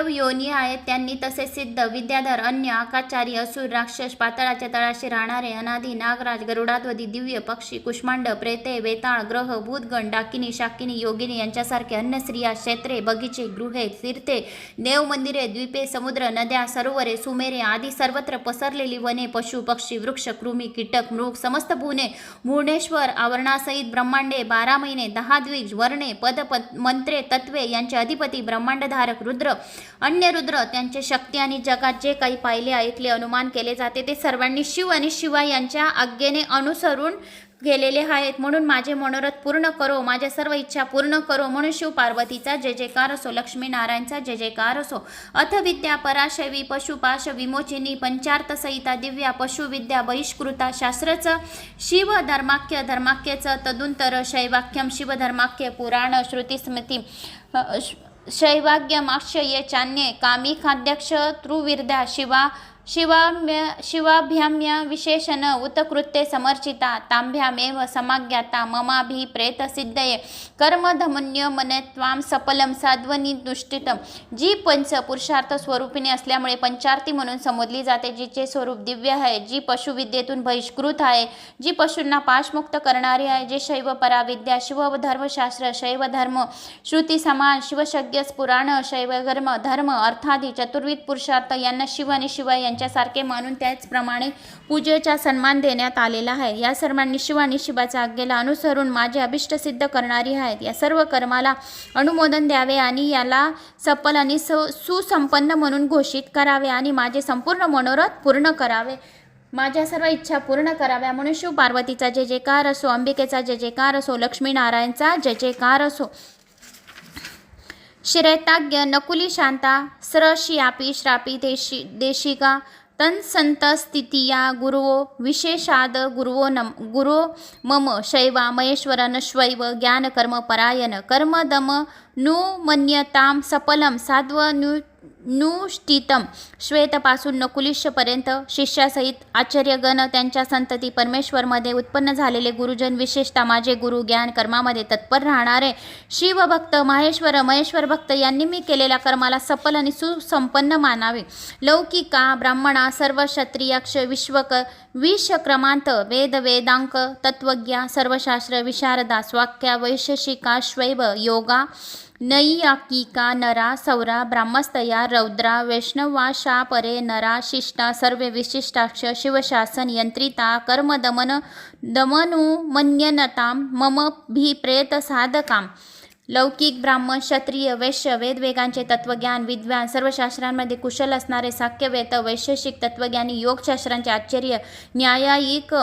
योनी आहेत त्यांनी तसेच सिद्ध विद्याधर अन्य आकाचारी असुर राक्षस पाताळाच्या तळाशी राहणारे अनादी नागराज गरुडाध्वजी दिव्य पक्षी कुष्मांड प्रेते वेताळ ग्रह भूतगण डाकिनी शाकिनी योगिनी यांच्यासारखे अन्य स्त्रिया क्षेत्रे बगीचे गृहे तीर्थे देवमंदिरे द्वीपे समुद्र नद्या सरोवरे सुमेरे आदी सर्वत्र पसरलेली वने पशु पक्षी वृक्ष कृमी कीटक मृग समस्त भुवने भुवनेश्वर आवरणासहित ब्रह्मांडे 12 महिने 10 द्विज वर्णे पद मंत्रे तत्वे यांचे अधिपती ब्रह्मांडधारक रुद्र अन्य रुद्र त्यांचे शक्ती आणि जगात जे काही पाहिले ऐकले अनुमान केले जाते ते सर्वांनी शिव आणि शिवा यांच्या आज्ञेने अनुसरून गेलेले आहेत. म्हणून माझे मनोरथ पूर्ण करो, माझ्या सर्व इच्छा पूर्ण करो. म्हणून शिव पार्वतीचा जय जयकार असो, लक्ष्मीनारायणचा जय जयकार असो. अथ विद्या पराशैवी पशुपाश विमोचिनी पंचार्थ सहिता दिव्या पशुविद्या बहिष्कृता शास्त्रच शिव धर्माख्यच तदुंतर शैवाख्यम शिवधर्माख्य पुराण श्रुती स्मृती शैवाग्यमाक्षये चान्ये कामिकाध्यक्ष तृविर्द्या शिवाभ्याम्य विशेषण उत्कृत्ये समर्चिता तांभ्यामेव समाज्ञाता ममाभिप्रेतसिद्धये कर्मधमन्यमने त्वां सफलं साध्वनिदुष्टितम. जी पंच पुरुषार्थ स्वरूपिणी असल्यामुळे पंचार्थी म्हणून संबोधली जाते, जिचे स्वरूप दिव्य आहे, जी पशुविद्येतून बहिष्कृत आहे, जी पशूंना पाशमुक्त करणारी आहे, जे शैव पराविद्या शिवधर्मशास्त्र शैवधर्म श्रुती समान शिवशग्य पुराण शैवधर्म अर्थादी चतुर्विध पुरुषार्थ यांना शिव आणि शिवा यांच्यासारखे मानून त्याचप्रमाणे पूजेचा सन्मान देण्यात आलेला आहे. या सर्वांनी शिव आणि शिवाच्या आज्ञेला अनुसरून माझे अभिष्ट सिद्ध करणारी आहेत. या सर्व कर्माला अनुमोदन द्यावे आणि याला सफल आणि सुसंपन्न म्हणून घोषित करावे आणि माझे संपूर्ण मनोरथ पूर्ण करावे, माझ्या सर्व इच्छा पूर्ण कराव्या. म्हणून शिव पार्वतीचा जय जयकार असो, अंबिकेचा जय जयकार असो, लक्ष्मीनारायणचा जय जयकार असो. शिरैताग्य नकुली शांता स्रशियापि श्रापी देशिका तत्संतस्थितिया गुरुवो विशेषाद गुरुवो मम शैवा महेश्वरन शैव ज्ञानकर्म परायण कर्मदम नुमन्यतां सफलम साध्व नुष्ठितम श्वेतपासून नकुलिशपर्यंत शिष्यासहित आचार्यगण त्यांच्या संतती परमेश्वरमध्ये उत्पन्न झालेले गुरुजन विशेषतः माझे गुरु ज्ञान कर्मामध्ये तत्पर राहणारे शिवभक्त महेश्वर भक्त यांनी मी केलेल्या कर्माला सफल आणि सुसंपन्न मानावे. लौकिका ब्राह्मणा सर्व क्षत्रियाक्ष विषक्रमांत वेदांक तत्वज्ञा सर्वशास्त्र विशारदा स्वाख्या वैशेषिका शैव योगा नैयायिका नरा सौरा ब्राह्मस्तया रौद्रा वैष्णवाशा परे नरा शिष्टा सर्वे विशिष्टाक्ष शिवशासन यंत्रिता कर्मदमनुमन्यनतां मम भिप्रेत साधकाम. लौकिक ब्राह्मण क्षत्रिय वैश्य वेदवेगांचे तत्वज्ञान विद्वान सर्व शास्त्रांमध्ये कुशल असणारे साक्यवेत वैशेषिक तत्वज्ञानी योगशास्त्रांचे आचार्य न्यायायिक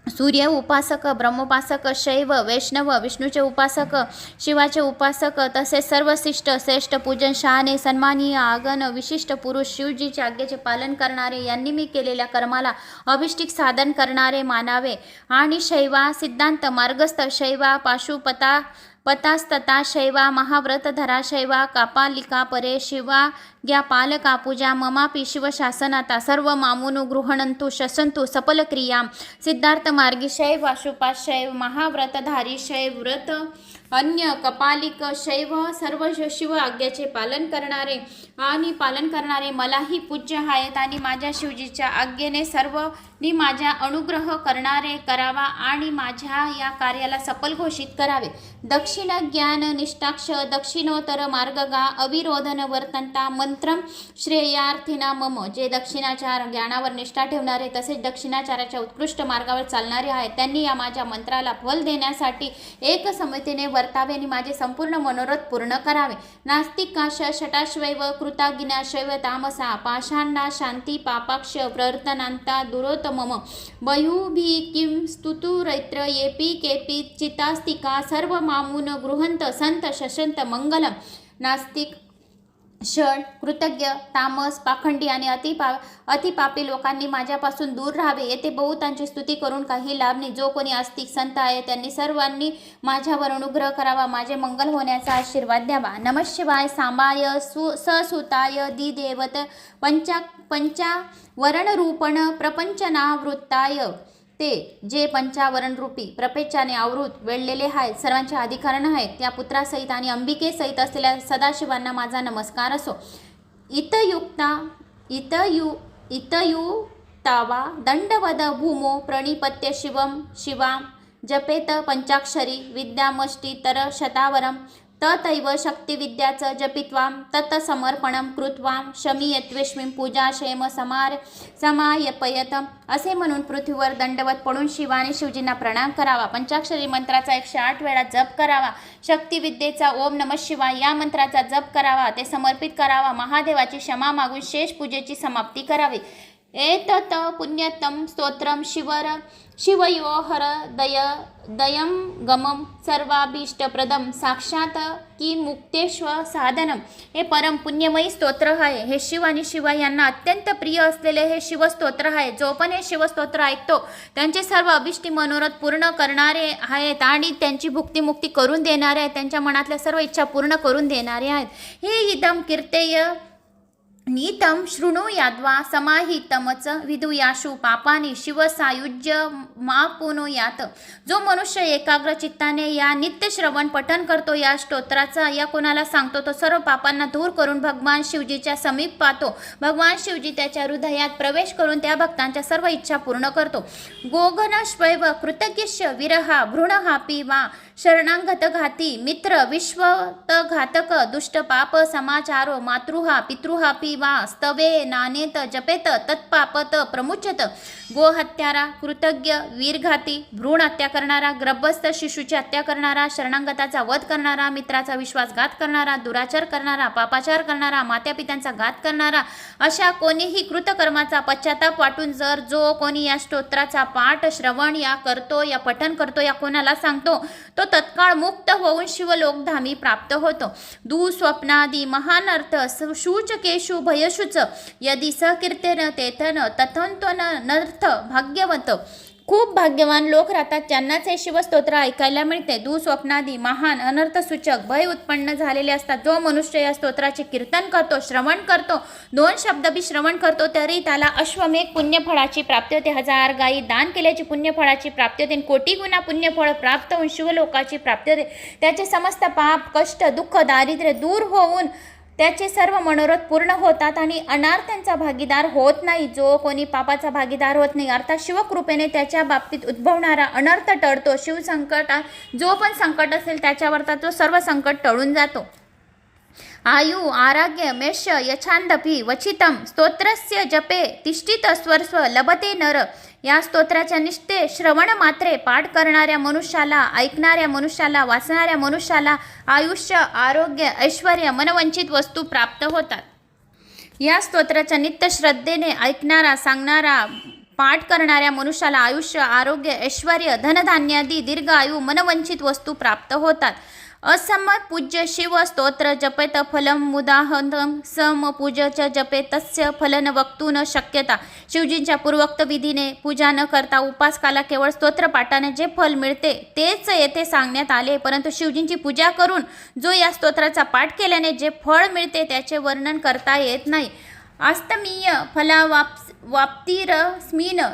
सूर्य उपासक ब्रह्मोपासक शैव वैष्णव विष्णूचे उपासक शिवाचे उपासक तसेच सर्वशिष्ट श्रेष्ठ पूजन शहाणे सन्मानीय आगन विशिष्ट पुरुष शिवजीच्या आज्ञेचे पालन करणारे यांनी मी केलेल्या कर्माला अभिष्टिक साधन करणारे मानावे. आणि शैवा सिद्धांत मार्गस्थ शैवा पतास्तता शैवा महाव्रतधरा शैवा कापालिका परे शिवा ज्ञा पालका पूजा ममापि शिवशासनाता सर्व मामुनु गृहणंतु शसंतु सफल क्रियाम. सिद्धार्थ मार्गी शैव अशुपा शैव महाव्रतधारी शैव व्रत अन्य कपालिक शैव सर्व शिव आज्ञेचे पालन करणारे मलाही पूज्य आहेत आणि माझ्या शिवजीच्या आज्ञेने सर्वनी माझ्या अनुग्रह करावा आणि माझ्या या कार्याला सफल घोषित करावे. दक्षिण ज्ञान निष्ठाक्ष दक्षिणोत्तर मार्गगा अविरोधन वर्तनता मंत्रम श्रेयार्थिना मम. जे दक्षिणाचार ज्ञानावर निष्ठा ठेवणारे तसेच दक्षिणाचाराच्या उत्कृष्ट मार्गावर चालणारे आहेत त्यांनी या माझ्या मंत्राला फल देण्यासाठी एक समितीने वर्तावे आणि माझे संपूर्ण मनोरथ पूर्ण करावे. नास्तिकाश षटाश्वैव कृताज्ञाशैव तामसा पाषाण्डा शांती पापाक्ष प्रवर्तनांता दुरोतमम बह्युभी किं स्तुतुरैत्र येपी केपी चितास्तिका सर्व मामून गृहंत संत शशंत मंगलम. नास्तिक षड कृतज्ञ तामस पाखंडी आणि अतिपापी लोकांनी माझ्यापासून दूर राहावे. येथे बहुतांची स्तुती करून काही लाभ नाही. जो कोणी आस्तिक संत आहे त्यांनी सर्वांनी माझ्यावर अनुग्रह करावा माझे मंगल होण्याचा आशीर्वाद द्यावा. नमः शिवाय सांबाय ससुताय दिदेवत पंचावरणरूपण प्रपंचनावृत्ताय. ते जे पंचावरण रूपी प्रपंचाने आवृत वेळलेले आहेत सर्वांचे अधिकारण आहेत त्या पुत्रासहित आणि अंबिकेसहित असलेल्या सदाशिवांना माझा नमस्कार असो. इतयुक्तावा दंडवद भूमो प्रणिपत्य शिवा जपेत पंचाक्षरी विद्यामष्टी तर शतावरम ततैव शक्तिविद्याचं जपित्वां तत्समर्पणं कृत्वां शमीयत्वेष्मीं पूजाशेम समायपयतम. असे म्हणून पृथ्वीवर दंडवत पडून शिवाने शिवजींना प्रणाम करावा. पंचाक्षरी मंत्राचा 108 वेळा जप करावा. शक्तिविद्येचा ओम नमः शिवाय या मंत्राचा जप करावा. ते समर्पित करावा. महादेवाची क्षमा मागून शेष पूजेची समाप्ती करावी. एतत पुण्यतम स्तोत्रम शिवयोहर दयम गमम सर्वाभीष्टप्रदम साक्षात की मुक्तेश्व साधनम. हे परम पुण्यमयी स्तोत्र आहे. हे शिव आणि शिवा यांना अत्यंत प्रिय असलेले हे शिवस्तोत्र आहे. जो पण हे शिवस्तोत्र ऐकतो त्यांचे सर्व अभिष्टी मनोरथ पूर्ण करणारे आहेत आणि त्यांची भुक्तिमुक्ती करून देणारे आहेत. त्यांच्या मनातल्या सर्व इच्छा पूर्ण करून देणारे आहेत. हे इदम कीर्तेय नीतम शृणुयाद्वा समाहितमच विदुयाशु पापानी शिवसायुज्य मापुनुयात. जो मनुष्य एकाग्र चित्ताने या नित्य श्रवण पठन करतो या स्तोत्राचा या कोणाला सांगतो तो सर्व पापांना दूर करून भगवान शिवजीच्या समीप पाहतो. भगवान शिवजी त्याच्या हृदयात प्रवेश करून त्या भक्तांच्या सर्व इच्छा पूर्ण करतो. गोगणश्वैव कृतज्ञ विरहा भ्रूणहापी वा शरणांगत घाती मित्र विश्वतघातक दुष्ट पाप समाचारो मातृहा पितृहापी वा स्तवे नानेत जपेत तत्पापत प्रमुच्यत. गोहत्यारा कृतज्ञ वीरघाती भ्रूण हत्या करणारा गर्भस्थ शिशूची हत्या करणारा शरणांगताचा वध करणारा मित्राचा विश्वासघात करणारा दुराचार करणारा पापाचार करणारा मातापित्यांचा घात करणारा अशा कोणीही कृतकर्माचा पश्चाताप वाटून जर जो कोणी या स्तोत्राचा पाठ श्रवण या करतो या पठन करतो या कोणाला सांगतो तो तो तत्काळ मुक्त होऊन शिवलोकधामी प्राप्त होतो. दुःस्वप्नादी महान अर्थ शूचकेशु भयशुच यदि सकीर्तेन तेथन तथंतो नर्थ भाग्यवत. खूप भाग्यवान लोक राहतात ज्यांनाच हे शिवस्तोत्र ऐकायला मिळते. दुःस्वप्नादी महान अनर्थसूचक भय उत्पन्न झालेले असतात. जो मनुष्य या स्तोत्राचे कीर्तन करतो, श्रवण करतो, 2 शब्द बी श्रवण करतो, तरी त्याला अश्वमेघ पुण्यफळाची प्राप्ती होते. 1000 गायी दान केल्याची पुण्यफळाची प्राप्ती होते. कोटी गुणा पुण्यफळ प्राप्त होऊन शिवलोकाची प्राप्ती होते. त्याचे समस्त पाप, कष्ट, दुःख, दारिद्र्य दूर होऊन त्याचे सर्व मनोरथ पूर्ण होतात आणि अनार्थांचा भागीदार होत नाही. जो कोणी पापाचा भागीदार होत नाही अर्थात शिवकृपेने त्याच्या बाबतीत उद्भवणारा अनर्थ टळतो. शिवसंकटात जो पण संकट असेल त्याच्यावर तो सर्व संकट टळून जातो. आयु आरोग्य मेष यच्छांदपि वचितम स्तोत्रस्य जपे तिष्ठित स्वरस्व लभते नर. या स्तोत्राच्या निष्ठे श्रवण मात्रे पाठ करणाऱ्या मनुष्याला, ऐकणाऱ्या मनुष्याला, वाचणाऱ्या मनुष्याला आयुष्य, आरोग्य, ऐश्वर्य, मनवंचित वस्तू प्राप्त होतात. या स्तोत्राच्या नित्य श्रद्धेने ऐकणारा, सांगणारा, पाठ करणाऱ्या मनुष्याला आयुष्य, आरोग्य, ऐश्वर्य, धनधान्यादी दीर्घ आयु, मनवंचित वस्तू प्राप्त होतात. असम पूज्य शिव स्तोत्र जपेत फलम मुदाहंतम सम पूजच जपे तस्य फलन वक्तू न शक्यता. शिवजींच्या पूर्वोक्त विधीने पूजा न करता उपासकाला केवळ स्तोत्र पाठाने जे फल मिळते तेच येथे सांगण्यात आले. परंतु शिवजींची पूजा करून जो या स्तोत्राचा पाठ केल्याने जे फळ मिळते त्याचे वर्णन करता येत नाही. आस्तमीय फलावाप्तिरस्मिन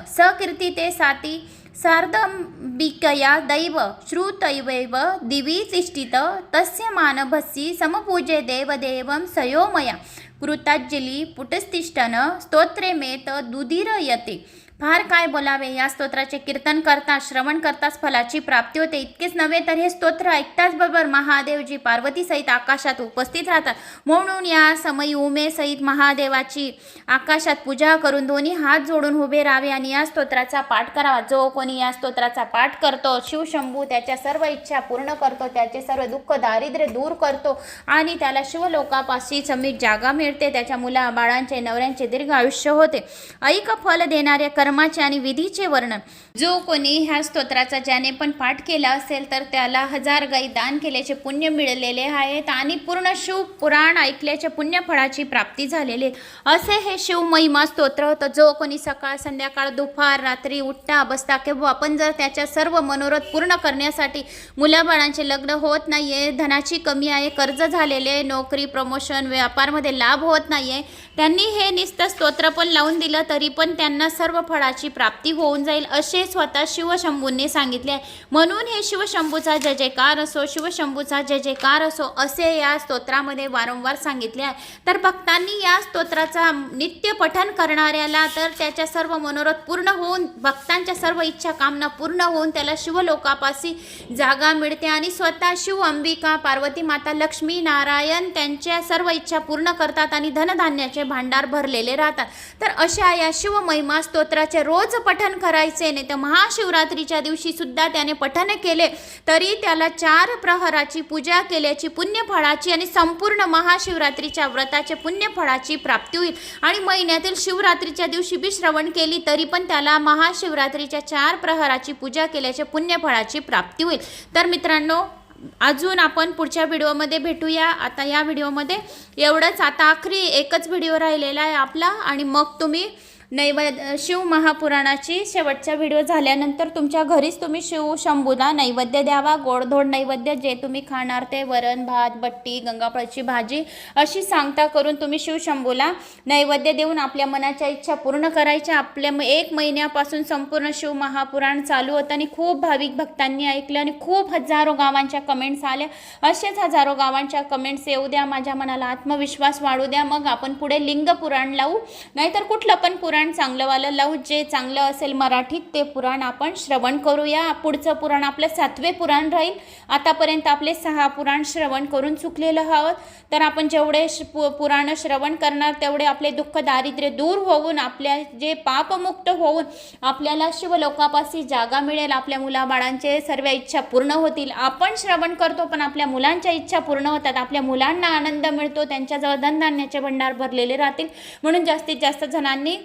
सकीर्ती ते साती सार्धंबिकया दैव श्रुतैवैव दिवि तिष्ठित तस्य मानभस्सी समपूजे देवदेवं सयोमया कृताज्जली पुटस्तिष्ठन स्तोत्रे मेत दुदीरयते. फार काय बोलावे. या स्तोत्राचे कीर्तन करता, श्रवण करताच फलाची प्राप्ती होते. इतकेच नव्हे तर हे स्तोत्र ऐकताच बरोबर महादेवजी पार्वती सहित आकाशात उपस्थित राहतात. म्हणून या समयी उमेसहित महादेवाची आकाशात पूजा करून दोन्ही हात जोडून उभे राहावे आणि या स्तोत्राचा पाठ करावा. जो कोणी या स्तोत्राचा पाठ करतो शिवशंभू त्याच्या सर्व इच्छा पूर्ण करतो, त्याचे सर्व दुःख दारिद्र्य दूर करतो आणि त्याला शिवलोकापाशी समीप जागा मिळते. त्याच्या मुला बाळांचे, नवऱ्यांचे दीर्घ आयुष्य होते. ऐक फल देणाऱ्या कर्माचे आणि विधीचे वर्णन. जो कोणी ह्या स्तोत्राचा ज्याने पण पाठ केला असेल तर त्याला 1000 गायी दान केल्याचे पुण्य मिळालेले आहेत आणि पूर्ण शिव पुराण ऐकल्याच्या पुण्यफळाची प्राप्ती झालेली आहे. असे हे शिव महिमा स्तोत्र होतं. जो कोणी सकाळ, संध्याकाळ, दुपार, रात्री उठता बसता किंवा आपण जर त्याच्या सर्व मनोरथ पूर्ण करण्यासाठी, मुलाबाळांचे लग्न होत नाहीये, धनाची कमी आहे, कर्ज झालेले, नोकरी, प्रमोशन, व्यापारमध्ये लाभ होत नाहीये, त्यांनी हे नुसतं स्तोत्र पण लावून दिलं तरी पण त्यांना सर्व फळाची प्राप्ती होऊन जाईल असे स्वतः शिवशंभूंनी सांगितले आहे. म्हणून हे शिवशंभूचा जय जयकार असो, शिवशंभूचा जय जयकार असो असे या स्तोत्रामध्ये वारंवार सांगितले आहे. तर भक्तांनी या स्तोत्राचा नित्य पठण करणाऱ्याला तर त्याच्या सर्व मनोरथ पूर्ण होऊन, भक्तांच्या सर्व इच्छा कामना पूर्ण होऊन त्याला शिवलोकापाशी जागा मिळते आणि स्वतः शिव, अंबिका, पार्वती माता, लक्ष्मी, नारायण त्यांच्या सर्व इच्छा पूर्ण करतात आणि धनधान्याचे भांडार भरलेले राहतात. तर अशा या शिव महिमा स्तोत्राचे रोज पठण करायचे. नाही तर महाशिवरात्रीच्या दिवशी सुद्धा त्याने पठण केले तरी त्याला 4 प्रहराची पूजा केल्याची पुण्यफळाची आणि संपूर्ण महाशिवरात्रीच्या व्रताचे पुण्यफळाची प्राप्ती होईल. आणि महिन्यातील शिवरात्रीच्या दिवशी बी श्रवण केली तरी पण त्याला महाशिवरात्रीच्या 4 प्रहराची पूजा केल्याच्या पुण्यफळाची प्राप्ती होईल. तर मित्रांनो, अजून आपण पुढच्या व्हिडिओमध्ये भेटूया. आता या व्हिडिओमध्ये एवढंच. आता आखरी एकच व्हिडिओ राहिलेला आहे आपला आणि मग तुम्ही शिव महापुराणाची शेवटचा व्हिडिओ झाल्यानंतर तुमच्या घरीच तुम्ही शिवशंभूला नैवेद्य द्यावा. गोडधोड नैवेद्य जे तुम्ही खाणार ते वरण, भात, बट्टी, गंगाफळाची भाजी अशी सांगता करून तुम्ही शिवशंभूला नैवेद्य देऊन आपल्या मनाच्या इच्छा पूर्ण करायच्या. आपल्या 1 महिन्यापासून संपूर्ण शिव महापुराण चालू होतं आणि खूप भाविक भक्तांनी ऐकलं आणि खूप हजारो गावांच्या कमेंट्स आल्या. असेच हजारो गावांच्या कमेंट्स येऊ द्या, माझ्या मनाला आत्मविश्वास वाढू द्या. मग आपण पुढे लिंग पुराण लावू, नाहीतर कुठलं पण पुराण चांगलंवालं लावू. जे चांगलं असेल मराठीत ते पुराण आपण श्रवण करूया. पुढचं पुराण आपलं 7वे पुराण राहील. आतापर्यंत आपले 6 पुराण श्रवण करून चुकलेलं आहोत. तर आपण जेवढे पुराण श्रवण करणार तेवढे आपले दुःख दारिद्र्य दूर होऊन, आपल्या जे पापमुक्त होऊन आपल्याला शिवलोकापाशी जागा मिळेल. आपल्या मुलाबाळांचे सर्व इच्छा पूर्ण होतील. आपण श्रवण करतो पण आपल्या मुलांच्या इच्छा पूर्ण होतात. आपल्या मुलांना आनंद मिळतो, त्यांच्याजवळ धनधान्याचे भंडार भरलेले राहतील. म्हणून जास्तीत जास्त जणांनी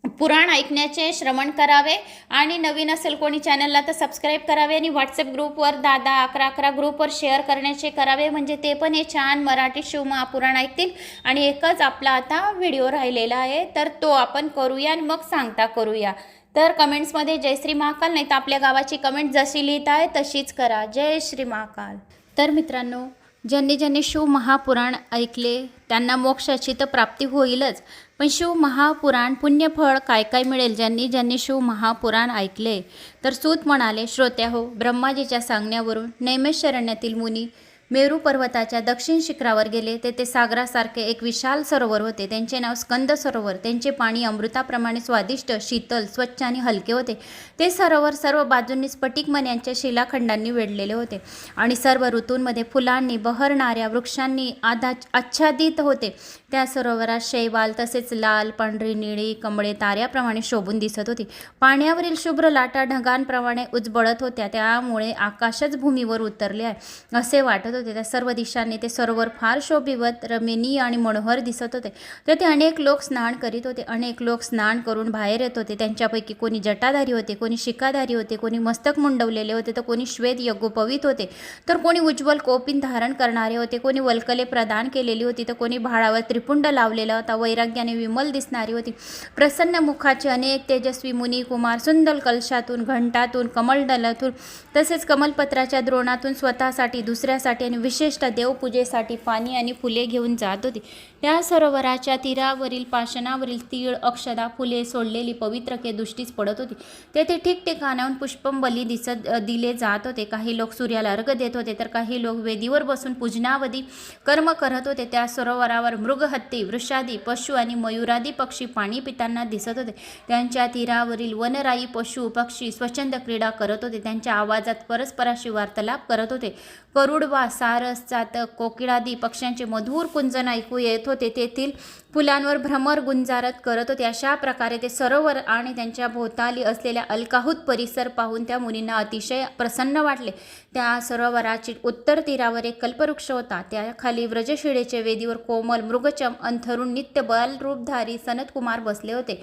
पुराण ऐकण्याचे श्रवण करावे आणि नवीन असेल कोणी चॅनलला तर सबस्क्राईब करावे आणि व्हॉट्सअप ग्रुपवर 10-10, 11-11 ग्रुपवर शेअर करण्याचे करावे, म्हणजे ते पण हे छान मराठी शिवमहापुराण ऐकतील. आणि एकच आपला आता व्हिडिओ राहिलेला आहे तर तो आपण करूया आणि मग सांगता करूया. तर कमेंट्समध्ये जय श्री महाकाल, नाही तर आपल्या गावाची कमेंट जशी लिहित आहे तशीच करा. जय श्री महाकाल. तर मित्रांनो, ज्यांनी ज्यांनी शिवमहापुराण ऐकले त्यांना मोक्षाची तर प्राप्ती होईलच, पण शिवमहापुराण पुण्यफळ काय काय मिळेल ज्यांनी ज्यांनी शिवमहापुराण ऐकले. तर सूत म्हणाले, श्रोत्याहो, ब्रह्माजीच्या सांगण्यावरून नैमिषारण्यातील मुनी मेरू पर्वताच्या दक्षिण शिखरावर गेले. तेथे सागरासारखे एक विशाल सरोवर होते. त्यांचे नाव स्कंद सरोवर. त्यांचे पाणी अमृताप्रमाणे स्वादिष्ट, शीतल, स्वच्छ आणि हलके होते. ते सरोवर सर्व बाजूंनी स्फटिकमण्यांच्या शिलाखंडांनी वेढलेले होते आणि सर्व ऋतूंमध्ये फुलांनी बहरणाऱ्या वृक्षांनी आच्छादित होते. त्या सरोवरात शैवाल तसेच लाल, पांढरी, निळी कमळे ताऱ्याप्रमाणे शोभून दिसत होती. पाण्यावरील शुभ्र लाटा ढगांप्रमाणे उजबळत होत्या, त्यामुळे आकाशच भूमीवर उतरले आहे असे वाटत होते. त्या सर्व दिशांनी ते सरोवर फार शोभिवत, रमणीय आणि मनोहर दिसत होते. तेथे अनेक लोक स्नान करीत होते. अनेक लोक स्नान करून बाहेर येत होते. त्यांच्यापैकी कोणी जटाधारी होते, कोणी शिखाधारी होते, कोणी मस्तक मुंडवलेले होते, तर कोणी श्वेत यज्ञोपवीत होते, तर कोणी उज्ज्वल कोपिन धारण करणारे होते, कोणी वल्कले प्रदान केलेली होती, तर कोणी भाळावर त्रिपुंड लावलेला होता. वैराग्याने विमल दिसणारी होती. प्रसन्न मुखाचे अनेक तेजस्वी मुनी कुमार सुंदर कलशातून, घंटातून, कमलदलातून तसेच कमलपत्राच्या द्रोणातून स्वतःसाठी, दुसऱ्यासाठी आणि विशेषतः देवपूजेसाठी पाणी आणि फुले घेऊन जात होती. त्या सरोवराच्या तीरावरील पाषाणावरील तीळ, अक्षदा, फुले सोडलेली पवित्रके दृष्टीस पडत होती. तेथे ठिकठिकाणाहून पुष्पंबली दिले जात होते. काही लोक सूर्याला अर्घ देत होते, तर काही लोक वेदीवर बसून पूजनावधी कर्म करत होते. त्या सरोवरावर मृग, हत्ती, वृषादी पशु आणि मयुरादी पक्षी पाणी पिताना दिसत होते. त्यांच्या तीरावरील वनराई पशु पक्षी स्वच्छंद क्रीडा करत होते. त्यांच्या आवाजात परस्पराशी वार्तालाप करत होते. करुडवा, सारस, चातक, कोकिळादी पक्ष्यांचे मधुर कुंजन ऐकू येत होते. तेथील फुलांवर भ्रमर गुंजारत करत होते. अशा प्रकारे ते सरोवर आणि त्यांच्या भोवताली असलेल्या अलकाहूत परिसर पाहून त्या मुनींना अतिशय प्रसन्न वाटले. त्या सरोवराची उत्तर तीरावर एक कल्पवृक्ष होता. त्याखाली व्रजशिळेचे वेदीवर कोमल मृगचम अंथरून नित्य बालरूपधारी सनतकुमार बसले होते.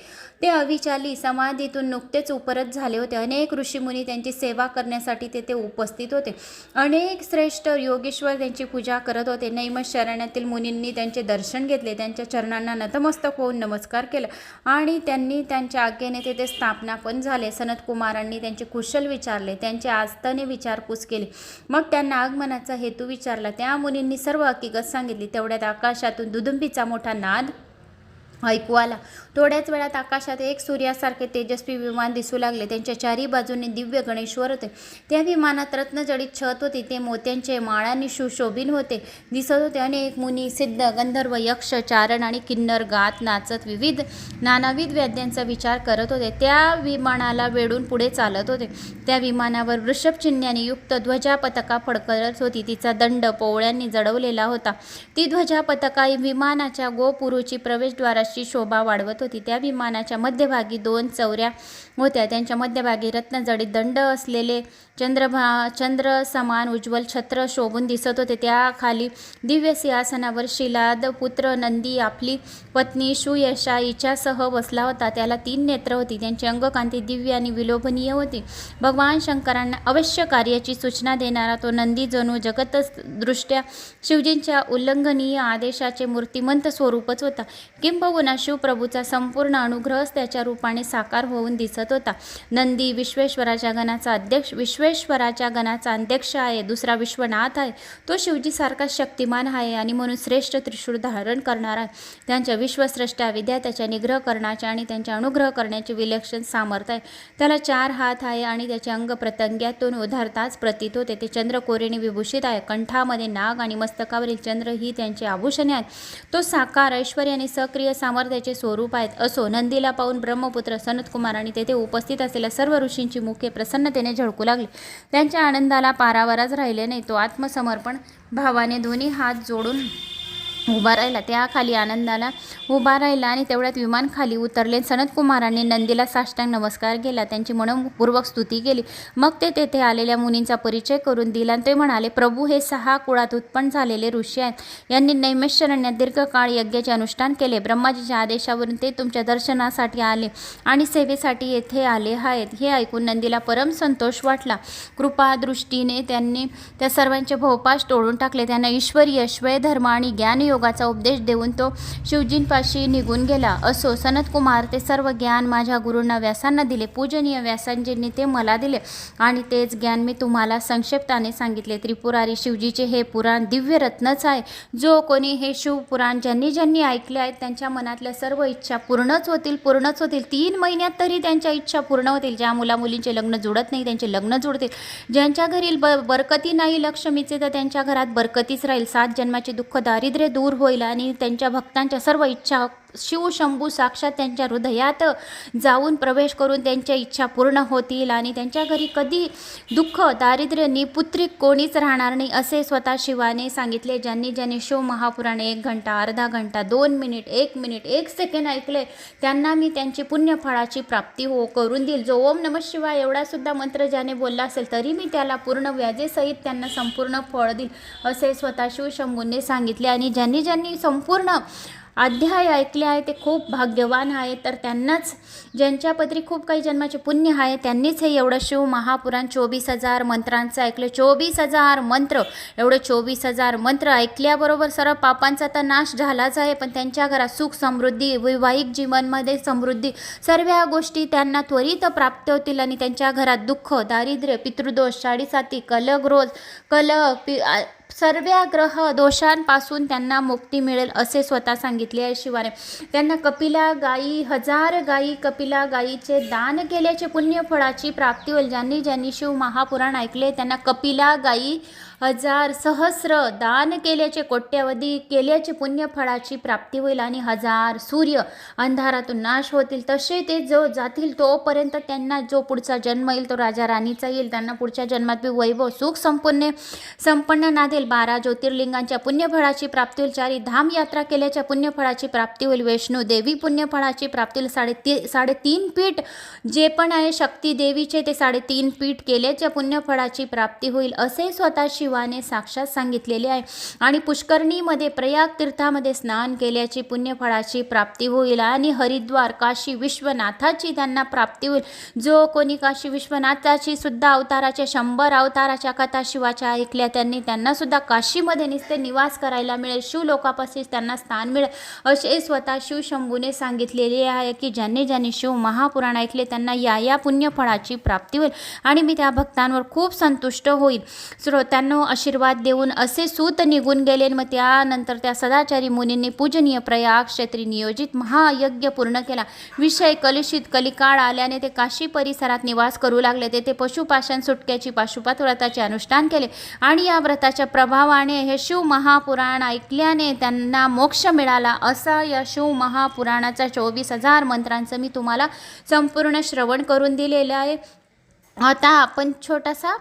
ते अविचाली समाधीतून नुकतेच उपरत झाले होते. अनेक ऋषीमुनी त्यांची सेवा करण्यासाठी तेथे उपस्थित होते. अनेक श्रेष्ठ योगेश्वर त्यांची पूजा करत होते. नैमिषारण्यातील मुनींनी त्यांचे दर्शन घेतले. त्यांच्या चरणांना नतमस्तक होऊन नमस्कार केला आणि त्यांनी त्यांच्या आज्ञेने तेथे स्थापना पण झाले. सनतकुमारांनी त्यांचे कुशल विचारले, त्यांचे आस्थाने विचारपूस केली. मग त्यांना आगमनाचा हेतू विचारला. त्या मुनींनी सर्व हकीकत सांगितली. तेवढ्यात आकाशातून दुदुंबीचा मोठा नाद ऐकू आला. थोड्याच वेळात आकाशात एक सूर्यासारखे तेजस्वी विमान दिसू लागले. त्यांच्या चारी बाजूंनी दिव्य गणेश्वर होते. त्या विमानात रत्नजडित छत होती. ते मोत्यांचे माळांनी सुशोभित होते दिसत होते. अनेक मुनी, सिद्ध, गंधर्व, यक्ष, चारण आणि किन्नर गात नाचत नानाविध वाद्यांचा विचार करत होते. त्या विमानाला वेढून पुढे चालत होते. त्या विमानावर वृषभचिन्हांनी युक्त ध्वजा पताका फडकत होती. तिचा दंड पोवळ्यांनी जडवलेला होता. ती ध्वजा पताका विमानाच्या गोपुरुची प्रवेशद्वाराची शोभा वाढवत होती. त्या विमानाच्या मध्यभागी 2 चौऱ्या होत्या. त्यांच्या मध्यभागी रत्नजडित दंड असलेले चंद्र समान उज्ज्वल छत्र शोभून दिसत होते. त्याखाली दिव्य सिंहासनावर शिलाद पुत्र नंदी आपली पत्नी सुयशा हिच्यासह बसला होता. त्याला 3 नेत्र होती. त्यांची अंगकांती दिव्य आणि विलोभनीय होती. भगवान शंकरांना अवश्य कार्याची सूचना देणारा तो नंदी जणू जगतदृष्ट्या शिवजींच्या उल्लंघनीय आदेशाचे मूर्तिमंत स्वरूपच होता. किंबहुना शिवप्रभूचा संपूर्ण अनुग्रहच त्याच्या रूपाने साकार होऊन दिसत होता. नंदी विश्वेश्वराच्या गणाचा अध्यक्ष आहे. दुसरा विश्वनाथ आहे. तो शिवजीसारखा शक्तिमान आहे आणि म्हणून श्रेष्ठ त्रिशूळ धारण करणारा आहे. त्यांच्या विश्वश्रेष्ठ विद्यात्याच्या निग्रह करण्याचे आणि त्यांच्या अनुग्रह करण्याचे विलक्षण सामर्थ्य आहे. त्याला 4 हात आहे आणि त्याचे अंग प्रत्यंगातून उधारताच प्रतीत होते. ते चंद्रकोरेने विभूषित आहे. कंठामध्ये नाग आणि मस्तकावरील चंद्र ही त्यांची आभूषणे आहेत. तो साकार ऐश्वर्य आणि सक्रिय सामर्थ्याचे स्वरूप आहेत. असो, नंदीला पाहून ब्रह्मपुत्र सनतकुमार आणि तेथे उपस्थित असलेल्या सर्व ऋषींची मुखे प्रसन्नतेने झळकू लागली. त्यांच्या आनंदाला पारावरच राहिले नाही. तो आत्मसमर्पण भावाने दोन्ही हात जोडून उभा राहिला. त्या खाली आनंदाला उभा राहिला आणि तेवढ्यात विमान खाली उतरले. सनतकुमारांनी नंदीला साष्टांग नमस्कार केला, त्यांची मनपूर्वक स्तुती केली. मग ते तेथे आलेल्या मुनींचा परिचय करून दिला. ते म्हणाले, प्रभू हे 6 कुळात उत्पन्न झालेले ऋषी आहेत. यांनी नैमिषारण्यात दीर्घकाळ यज्ञाचे अनुष्ठान केले. ब्रह्माजीच्या आदेशावरून ते तुमच्या दर्शनासाठी आले आणि सेवेसाठी येथे आले आहेत. हे ऐकून नंदीला परम संतोष वाटला. कृपादृष्टीने त्यांनी त्या सर्वांचे भवपाश तोडून टाकले. त्यांना ईश्वरीय श्वेधर्म आणि ज्ञानयोगाचा उपदेश देऊन तो शिवजींपाशी निघून गेला. असो, सनतकुमार, ते सर्व ज्ञान माझ्या गुरूंना व्यासांना दिले. पूजनीय व्यासांजींनी ते मला दिले आणि तेच ज्ञान मी तुम्हाला संक्षिप्ताने सांगितले. त्रिपुरारी शिवजीचे हे पुराण दिव्य रत्नच आहे. जो कोणी हे शिवपुराण ज्यांनी ज्यांनी ऐकले आहेत त्यांच्या मनातल्या सर्व इच्छा पूर्णच होतील. 3 महिन्यात तरी त्यांच्या इच्छा पूर्ण होतील. ज्या मुलामुलींचे लग्न जुळत नाही त्यांचे लग्न जुळतील. ज्यांच्या घरी बरकती नाही लक्ष्मीचे, तर त्यांच्या घरात बरकतीच राहील. 7 जन्माचे दुःख दारिद्र्य दूर होईल आणि त्यांच्या भक्तांच्या सर्व इच्छा शिव शंभू साक्षात त्यांच्या हृदयात जाऊन प्रवेश करून त्यांच्या इच्छा पूर्ण होतील आणि त्यांच्या घरी कधी दुःख दारिद्र्य निपुत्रिक कोणीच राहणार नाही, असे स्वतः शिवाने सांगितले. ज्यांनी ज्यांनी शिव महापुराण 1 घंटा, अर्धा घंटा, 2 मिनिट, 1 मिनिट, 1 सेकंड ऐकले त्यांना मी त्यांची पुण्यफळाची प्राप्ती करून देईल. जो ओम नमः शिवाय एवढा सुद्धा मंत्र ज्याने बोलला असेल तरी मी त्याला पूर्ण व्याजेसहित त्यांना संपूर्ण फळ देईल, असे स्वतः शिवशंभूंनी सांगितले. आणि ज्यांनी ज्यांनी संपूर्ण अध्याय ऐकले आहे ते खूप भाग्यवान आहे. तर त्यांनाच, ज्यांच्या पत्री खूप काही जन्माचे पुण्य आहे, त्यांनीच हे एवढं शिव महापुराण 24,000 मंत्रांचं ऐकलं. 24,000 मंत्र, एवढे 24,000 मंत्र ऐकल्याबरोबर सर्व पापांचा तर नाश झालाच आहे, पण त्यांच्या घरात सुख समृद्धी, वैवाहिक जीवनमध्ये समृद्धी, सर्व गोष्टी त्यांना त्वरित प्राप्त होतील आणि त्यांच्या घरात दुःख दारिद्र्य पितृदोष 4 कलह सर्व ग्रह दोषांपासून त्यांना मुक्ती मिळेल, असे स्वतः सांगितले आहे शिवाने. त्यांना कपिला गायी 1000 गायी कपिला गायीचे दान केल्याचे पुण्यफळाची प्राप्ती होईल. ज्यांनी ज्यांनी शिव महापुराण ऐकले त्यांना कपिला गायी 1000 सहस्र दान केल्याचे, कोट्यवधी केल्याचे पुण्यफळाची प्राप्ती होईल आणि 1000 सूर्य अंधारातून नाश होतील. तसे ते जो जातील तोपर्यंत त्यांना जो पुढचा जन्म येईल तो राजा राणीचा येईल. त्यांना पुढच्या जन्मात वैभव सुख संपन्न नादेल. 12 ज्योतिर्लिंगांच्या पुण्यफळाची प्राप्ती होईल. 4 धाम यात्रा केल्याच्या पुण्यफळाची प्राप्ती होईल. वैष्णो देवी पुण्यफळाची प्राप्ती होईल. 3.5 पीठ जे पण आहे शक्ती देवीचे ते 3.5 पीठ केल्याच्या पुण्यफळाची प्राप्ती होईल, असे स्वतः शिवाने साक्षात सांगितलेले आहे. आणि पुष्करणीमध्ये प्रयाग तीर्थामध्ये स्नान केल्याची पुण्यफळाची प्राप्ती होईल आणि हरिद्वार काशी विश्वनाथाची त्यांना प्राप्ती होईल. जो कोणी काशी विश्वनाथाची सुद्धा अवताराच्या 100 अवताराच्या कथा शिवाच्या ऐकल्या त्यांना सुद्धा काशीमध्ये निस्ते निवास करायला मिळेल. शिवलोकापाशीच त्यांना स्थान मिळेल, असे स्वतः शिवशंभूने सांगितलेले आहे की ज्यांनी ज्यांनी शिव महापुराण ऐकले त्यांना या पुण्यफळाची प्राप्ती होईल आणि मी त्या भक्तांवर खूप संतुष्ट होईल. श्रोत्यांना आशीर्वाद देऊन असे सूत निघून गेले. मग त्यानंतर त्या सदाचारी मुनींनी पूजनीय प्रयाग क्षेत्री नियोजित महायज्ञ पूर्ण केला. विषय कलुषित कलिकाळ आल्याने ते काशी परिसरात निवास करू लागले. तेथे पशुपाशन सुटक्याची पाशुपात व्रताचे अनुष्ठान केले आणि या व्रताच्या प्रभावाने हे शिव महापुराण ऐकल्याने त्यांना मोक्ष मिळाला. असा या शिव महापुराणाचा 24,000 मंत्रांचं मी तुम्हाला संपूर्ण श्रवण करून दिलेलं आहे. आता आपण छोटासा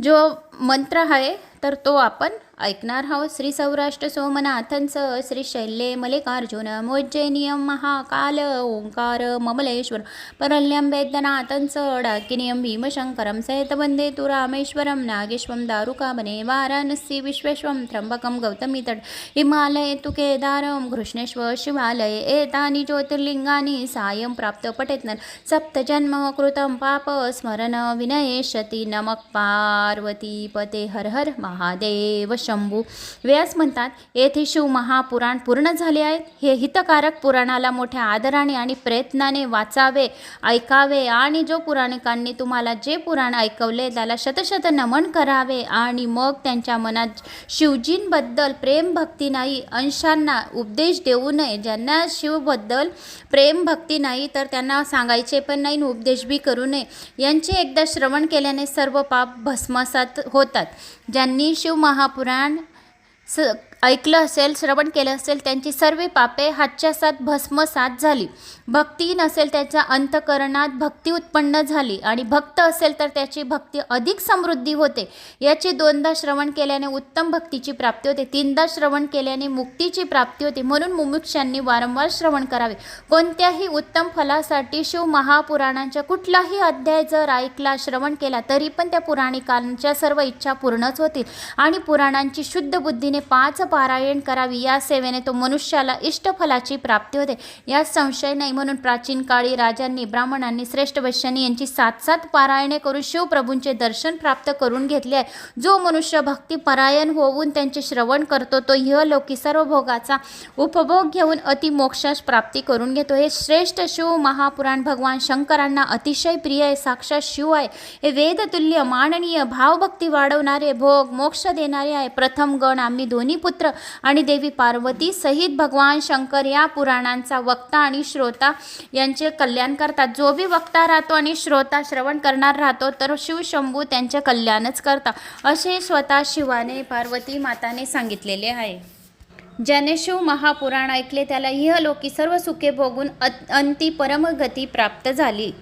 जो मंत्र आहे तर तो आपण ऐकणार आहोत. श्री सौराष्ट्र सोमनाथंचं श्री शैल्ये मल्लिकार्जुन मोज्जैनियम महाकाल ओंकार ममलेश्वर परल्यं वैद्यनाथंचं डाकिनियम भीमशंकरं सहितवंदे तु रामेश्वरं नागेश्वरं दारुकाबने वाराणसी विश्वेश्वरं त्र्यंबकं गौतमी तट हिमालये तु केदारं घृष्णेश्वर शिवालये एतानि ज्योतिर्लिंगानि सायं प्राप्त पठेत् सप्तजन्म कृतं पाप स्मरण विनयेष्यति नमः पार्वती पते हर हर महादेव शंभू. व्यास म्हणतात, येथे शिव महापुराण पूर्ण झाले आहे. हे हितकारक पुराणाला मोठ्या आदराने आणि प्रयत्नाने वाचावे, ऐकावे आणि जो पुराणिकांनी तुम्हाला जे पुराण ऐकवले त्याला शतशत नमन करावे आणि मग त्यांच्या मनात शिवजींबद्दल प्रेम भक्ती नाही अंशांना उपदेश देऊ नये. ज्यांना शिवबद्दल प्रेम भक्ती नाही तर त्यांना सांगायचे पण नाही, उपदेश बी करू नये. यांचे एकदा श्रवण केल्याने सर्व पाप भस्मसात होतात. ज्यांनी शिव महापुराण ऐकलं असेल, श्रवण केलं असेल, त्यांची सर्व पापे हातच्या भस्मसात झाली. भक्ती नसेल त्याच्या अंतकरणात भक्ती उत्पन्न झाली आणि भक्त असेल तर त्याची भक्ती अधिक समृद्धी होते. याचे 2दा श्रवण केल्याने उत्तम भक्तीची प्राप्ती होते. 3दा श्रवण केल्याने मुक्तीची प्राप्ती होते. म्हणून मुमुक्षांनी वारंवार श्रवण करावे. कोणत्याही उत्तम फलासाठी शिव महापुराणांच्या कुठलाही अध्याय जर ऐकला, श्रवण केला, तरी पण त्या पुराणिकांच्या सर्व इच्छा पूर्णच होतील. आणि पुराणांची शुद्ध बुद्धीने 5 पारायण करावी. या सेवेने तो मनुष्याला इष्टफलाची प्राप्ती होते, यात संशय नाही. म्हणून प्राचीन काळी राजांनी, ब्राह्मणांनी, श्रेष्ठ वैश्यांनी यांची 7 पारायणे करून शिवप्रभूंचे दर्शन प्राप्त करून घेतले आहे. जो मनुष्य भक्तिपरायण होऊन त्यांचे श्रवण करतो तो इहलोकी सर्व भोगाचा उपभोग घेऊन अतिमोक्षास प्राप्ती करून घेतो. हे श्रेष्ठ शिव महापुराण भगवान शंकरांना अतिशय प्रिय आहे. साक्षात शिव आहे. हे वेदतुल्य, माननीय, भावभक्ती वाढवणारे, भोग मोक्ष देणारे आहे. प्रथम गण आम्ही दोन्ही पुत्र आणि देवी पार्वती सहित भगवान शंकर या पुराणांचा वक्ता आणि श्रोता यांचे कल्याण करतात. जो बी वक्ता राहतो आणि श्रोता श्रवण करणार राहतो तर शिव शंभू त्यांचे कल्याणच करतात, असे स्वतः शिवाने पार्वती माताने सांगितलेले आहे. ज्याने शिव महापुराण ऐकले त्याला इहलोकी सर्व सुखे भोगून अंती परमगती प्राप्त झाली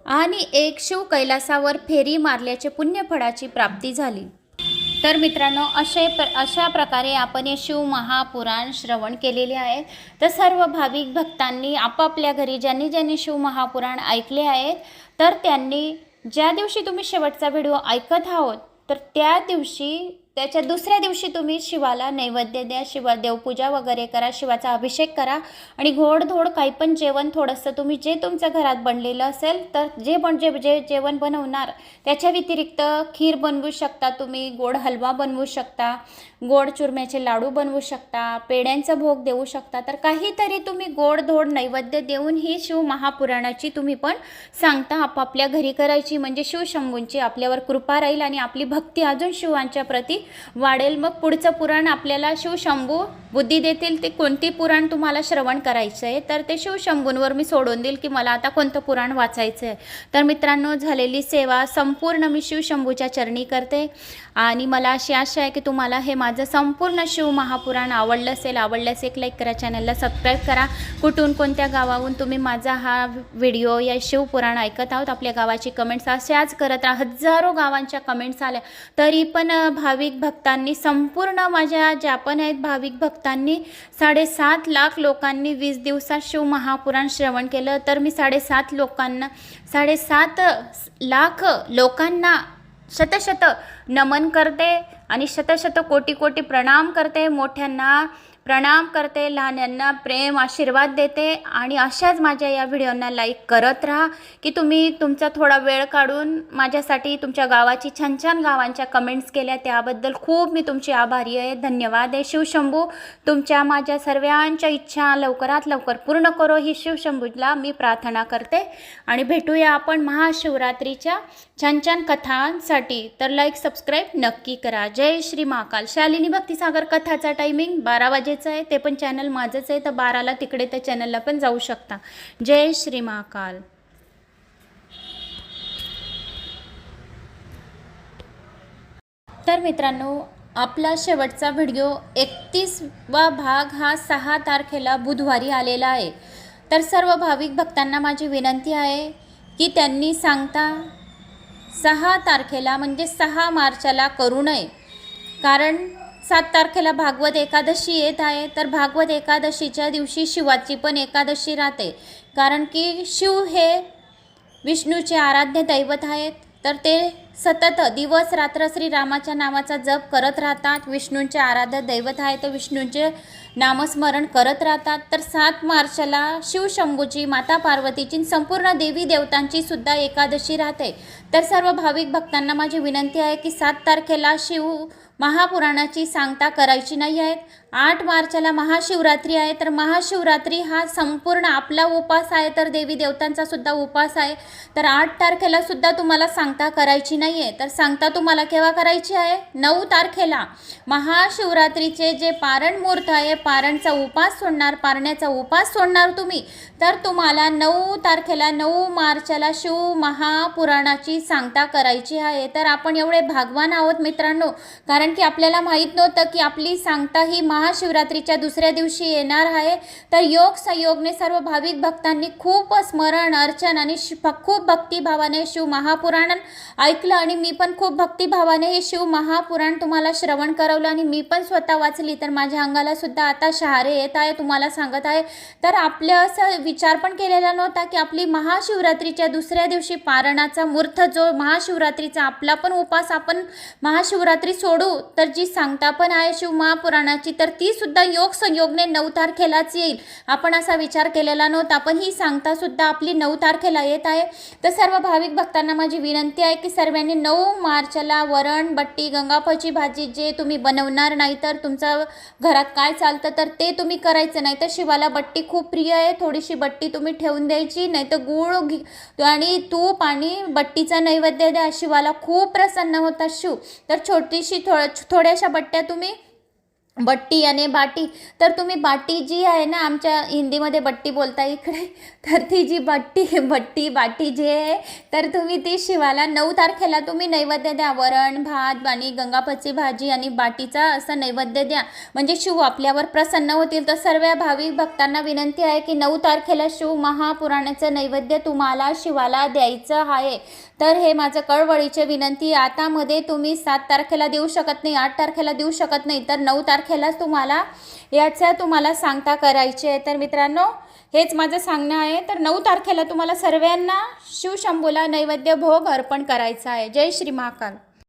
आणि एक शिव कैलासावर फेरी मारल्याचे पुण्यफळाची प्राप्ती झाली. तर मित्रांनो, अशा प्रकारे आपण हे शिव महापुराण श्रवण केलेले आहे. तर सर्व भाविक भक्तांनी आपापल्या घरी ज्यांनी शिव महापुराण ऐकले आहेत तर त्यांनी ज्या दिवशी तुम्ही शेवटचा व्हिडिओ ऐकत आहोत तर त्या दिवशी, त्याच्या दुसऱ्या दिवशी तुम्ही शिवाला नैवेद्य द्या, शिवा देवपूजा वगैरे करा, शिवाचा अभिषेक करा आणि गोडधोड काही पण जेवण थोडंसं तुम्ही जे तुमच्या घरात बनलेलं असेल तर जे जेवण बनवणार त्याच्या व्यतिरिक्त खीर बनवू शकता, तुम्ही गोड हलवा बनवू शकता, गोड चुरम्याचे लाडू बनवू शकता, पेड्यांचा भोग देऊ शकता. तर काहीतरी तुम्ही गोडधोड नैवेद्य देऊन ही शिव महापुराणाची तुम्ही पण सांगता आपापल्या घरी करायची. म्हणजे शिवशंभूंची आपल्यावर कृपा राहील आणि आपली भक्ती अजून शिवांच्या प्रती वाढेल. मग पुढचं पुराण आपल्याला शिवशंभू बुद्धी देतील ते कोणती पुराण तुम्हाला श्रवण करायचं आहे तर ते शिवशंभूंवर मी सोडून देईल की मला आता कोणतं पुराण वाचायचं आहे. तर मित्रांनो, झालेली सेवा संपूर्ण मी शिवशंभूच्या चरणी करते आणि मला अशी आशा आहे की तुम्हाला हे माझं संपूर्ण शिव महापुराण आवडलं असेल. एक लाईक करा, चॅनलला सबस्क्राईब करा. कुठून कोणत्या गावाहून तुम्ही माझा हा व्हिडिओ या शिवपुराण ऐकत आहोत, आपल्या गावाची कमेंट्स अशाच करत राहा. हजारो गावांच्या कमेंट्स आल्या तरी पण भाविक भक्तांनी, संपूर्ण माझ्या ज्या पण आहेत भाविक भक्तांनी 7.5 लाख लोकांनी 20 दिवसात शिव महापुराण श्रवण केलं. तर मी 7.5 लाख लोकांना शतशत नमन करते आणि शतशत कोटी प्रणाम करते. मोठ्यांना प्रणाम करते, लहानांना प्रेम आशीर्वाद देते आणि अशाच माझ्या या व्हिडिओंना लाईक करत राहा की तुम्ही तुमचा थोडा वेळ काढून माझ्यासाठी तुमच्या गावाची छान गावांच्या कमेंट्स केल्या त्याबद्दल खूप मी तुमची आभारी आहे. धन्यवाद आहे. शिवशंभू तुमच्या माझ्या सर्वांच्या इच्छा लवकरात लवकर पूर्ण करो ही शिवशंभूला मी प्रार्थना करते आणि भेटूया आपण महाशिवरात्रीच्या छान कथांसाठी. तर लाईक सबस्क्राईब नक्की करा. जय श्री महाकाल. शालिनी भक्तिसागर कथाचा टायमिंग 12 वाजेचा आहे. ते पण चॅनल माझंच आहे तर 12ला तिकडे त्या चॅनलला पण जाऊ शकता. जय श्री महाकाल. तर मित्रांनो, आपला शेवटचा व्हिडिओ 31वा भाग हा 6 तारखेला बुधवारी आलेला आहे. तर सर्व भाविक भक्तांना माझी विनंती आहे की त्यांनी सांगता 6 तारखेला म्हणजे 6 मार्चला करू नये, कारण 7 तारखेला भागवत एकादशी येत आहे. तर भागवत एकादशीच्या दिवशी शिवाची पण एकादशी राहते, कारण की शिव हे विष्णूचे आराध्य दैवत आहेत. तर ते सतत दिवस रात्र श्रीरामाच्या नामाचा जप करत राहतात. विष्णूंचे आराध्य दैवत आहे तर विष्णूंचे नामस्मरण करत राहतात. तर 7 मार्चला शिवशंभूची, माता पार्वतीची, संपूर्ण देवी देवतांची सुद्धा एकादशी राहते. तर सर्व भाविक भक्तांना माझी विनंती आहे की 7 तारखेला शिव महापुराणाची सांगता करायची नाही आहे. 8 मार्चला महाशिवरात्री आहे. तर महाशिवरात्री हा संपूर्ण आपला उपास आहे तर देवी देवतांचा सुद्धा उपास आहे. तर 8 तारखेला सुद्धा तुम्हाला सांगता करायची नाही नाही आहे. तर सांगता तुम्हाला केव्हा करायची आहे? 9 तारखेला महाशिवरात्रीचे जे पारण मुहूर्त आहे, पारणचा उपास सोडणार, पारण्याचा उपास सोडणार तुम्ही, तर तुम्हाला 9 तारखेला 9 मार्चला शिव महापुराणाची सांगता करायची आहे. तर आपण एवढे भाग्यवान आहोत मित्रांनो, कारण की आपल्याला माहीत नव्हतं की आपली सांगता ही महाशिवरात्रीच्या दुसऱ्या दिवशी येणार आहे. तर योग संयोगने सर्व भाविक भक्तांनी खूप स्मरण अर्चन आणि खूप भक्तिभावाने शिव महापुराण ऐकलं आणि मी पण खूप भक्तिभावाने हे शिव महापुराण तुम्हाला श्रवण करवलं आणि मी पण स्वतः वाचली. तर माझ्या अंगाला सुद्धा आता शहारे येत आहे, तुम्हाला सांगत आहे. तर आपलं असं विचार पण केलेला नव्हता की आपली महाशिवरात्रीच्या दुसऱ्या दिवशी पारणाचा मुहूर्त जो महाशिवरात्रीचा आपला पण उपास आपण महाशिवरात्री सोडू, तर जी सांगता पण आहे शिव महापुराणाची तर ती सुद्धा योग संयोगने 9 तारखेलाच येईल. आपण असा विचार केलेला नव्हता, पण ही सांगता सुद्धा आपली 9 तारखेला येत आहे. तर सर्व भाविक भक्तांना माझी विनंती आहे की सर्वांनी 9 मार्चला वरण बट्टी गंगाफळची भाजी जे तुम्ही बनवणार नाही तर तुमच्या घरात काय चालतं तर ते तुम्ही करायचं नाही. तर शिवाला बट्टी खूप प्रिय आहे, थोडीशी बट्टी तुम्ही ठेवून द्यायची, नाही तर गूळ आणि तूप आणि बट्टीचा नैवेद्य द्या. शिवाला खूप प्रसन्न होतात शिव. तर छोटीशी थोड्याशा बट्ट्या तुम्ही बट्टी आणि बाटी, तर तुम्ही बाटी जी आहे ना, आमच्या हिंदीमध्ये बट्टी बोलता इकडे, तर ती जी बट्टी बाटी जी आहे तर तुम्ही ती शिवाला 9 तारखेला तुम्ही नैवेद्य द्या. वरण भात आणि गंगाफळची भाजी आणि बाटीचा असं नैवेद्य द्या, म्हणजे शिव आपल्यावर प्रसन्न होतील. तर सर्व भाविक भक्तांना विनंती आहे की 9 तारखेला शिव महापुराणाचं नैवेद्य तुम्हाला शिवाला द्यायचं आहे. तर हे माझं कळवळीचे विनंती. आता मध्ये तुम्ही 7 तारखेला देऊ शकत नाही, 8 तारखेला देऊ शकत नाही, तर 9 तारखेलाच तुम्हाला सांगता करायची आहे. तर मित्रांनो, हेच माझं सांगणं आहे. तर 9 तारखेला तुम्हाला सर्वांना शिवशंभूला नैवेद्य भोग अर्पण करायचा आहे. जय श्री महाकाल.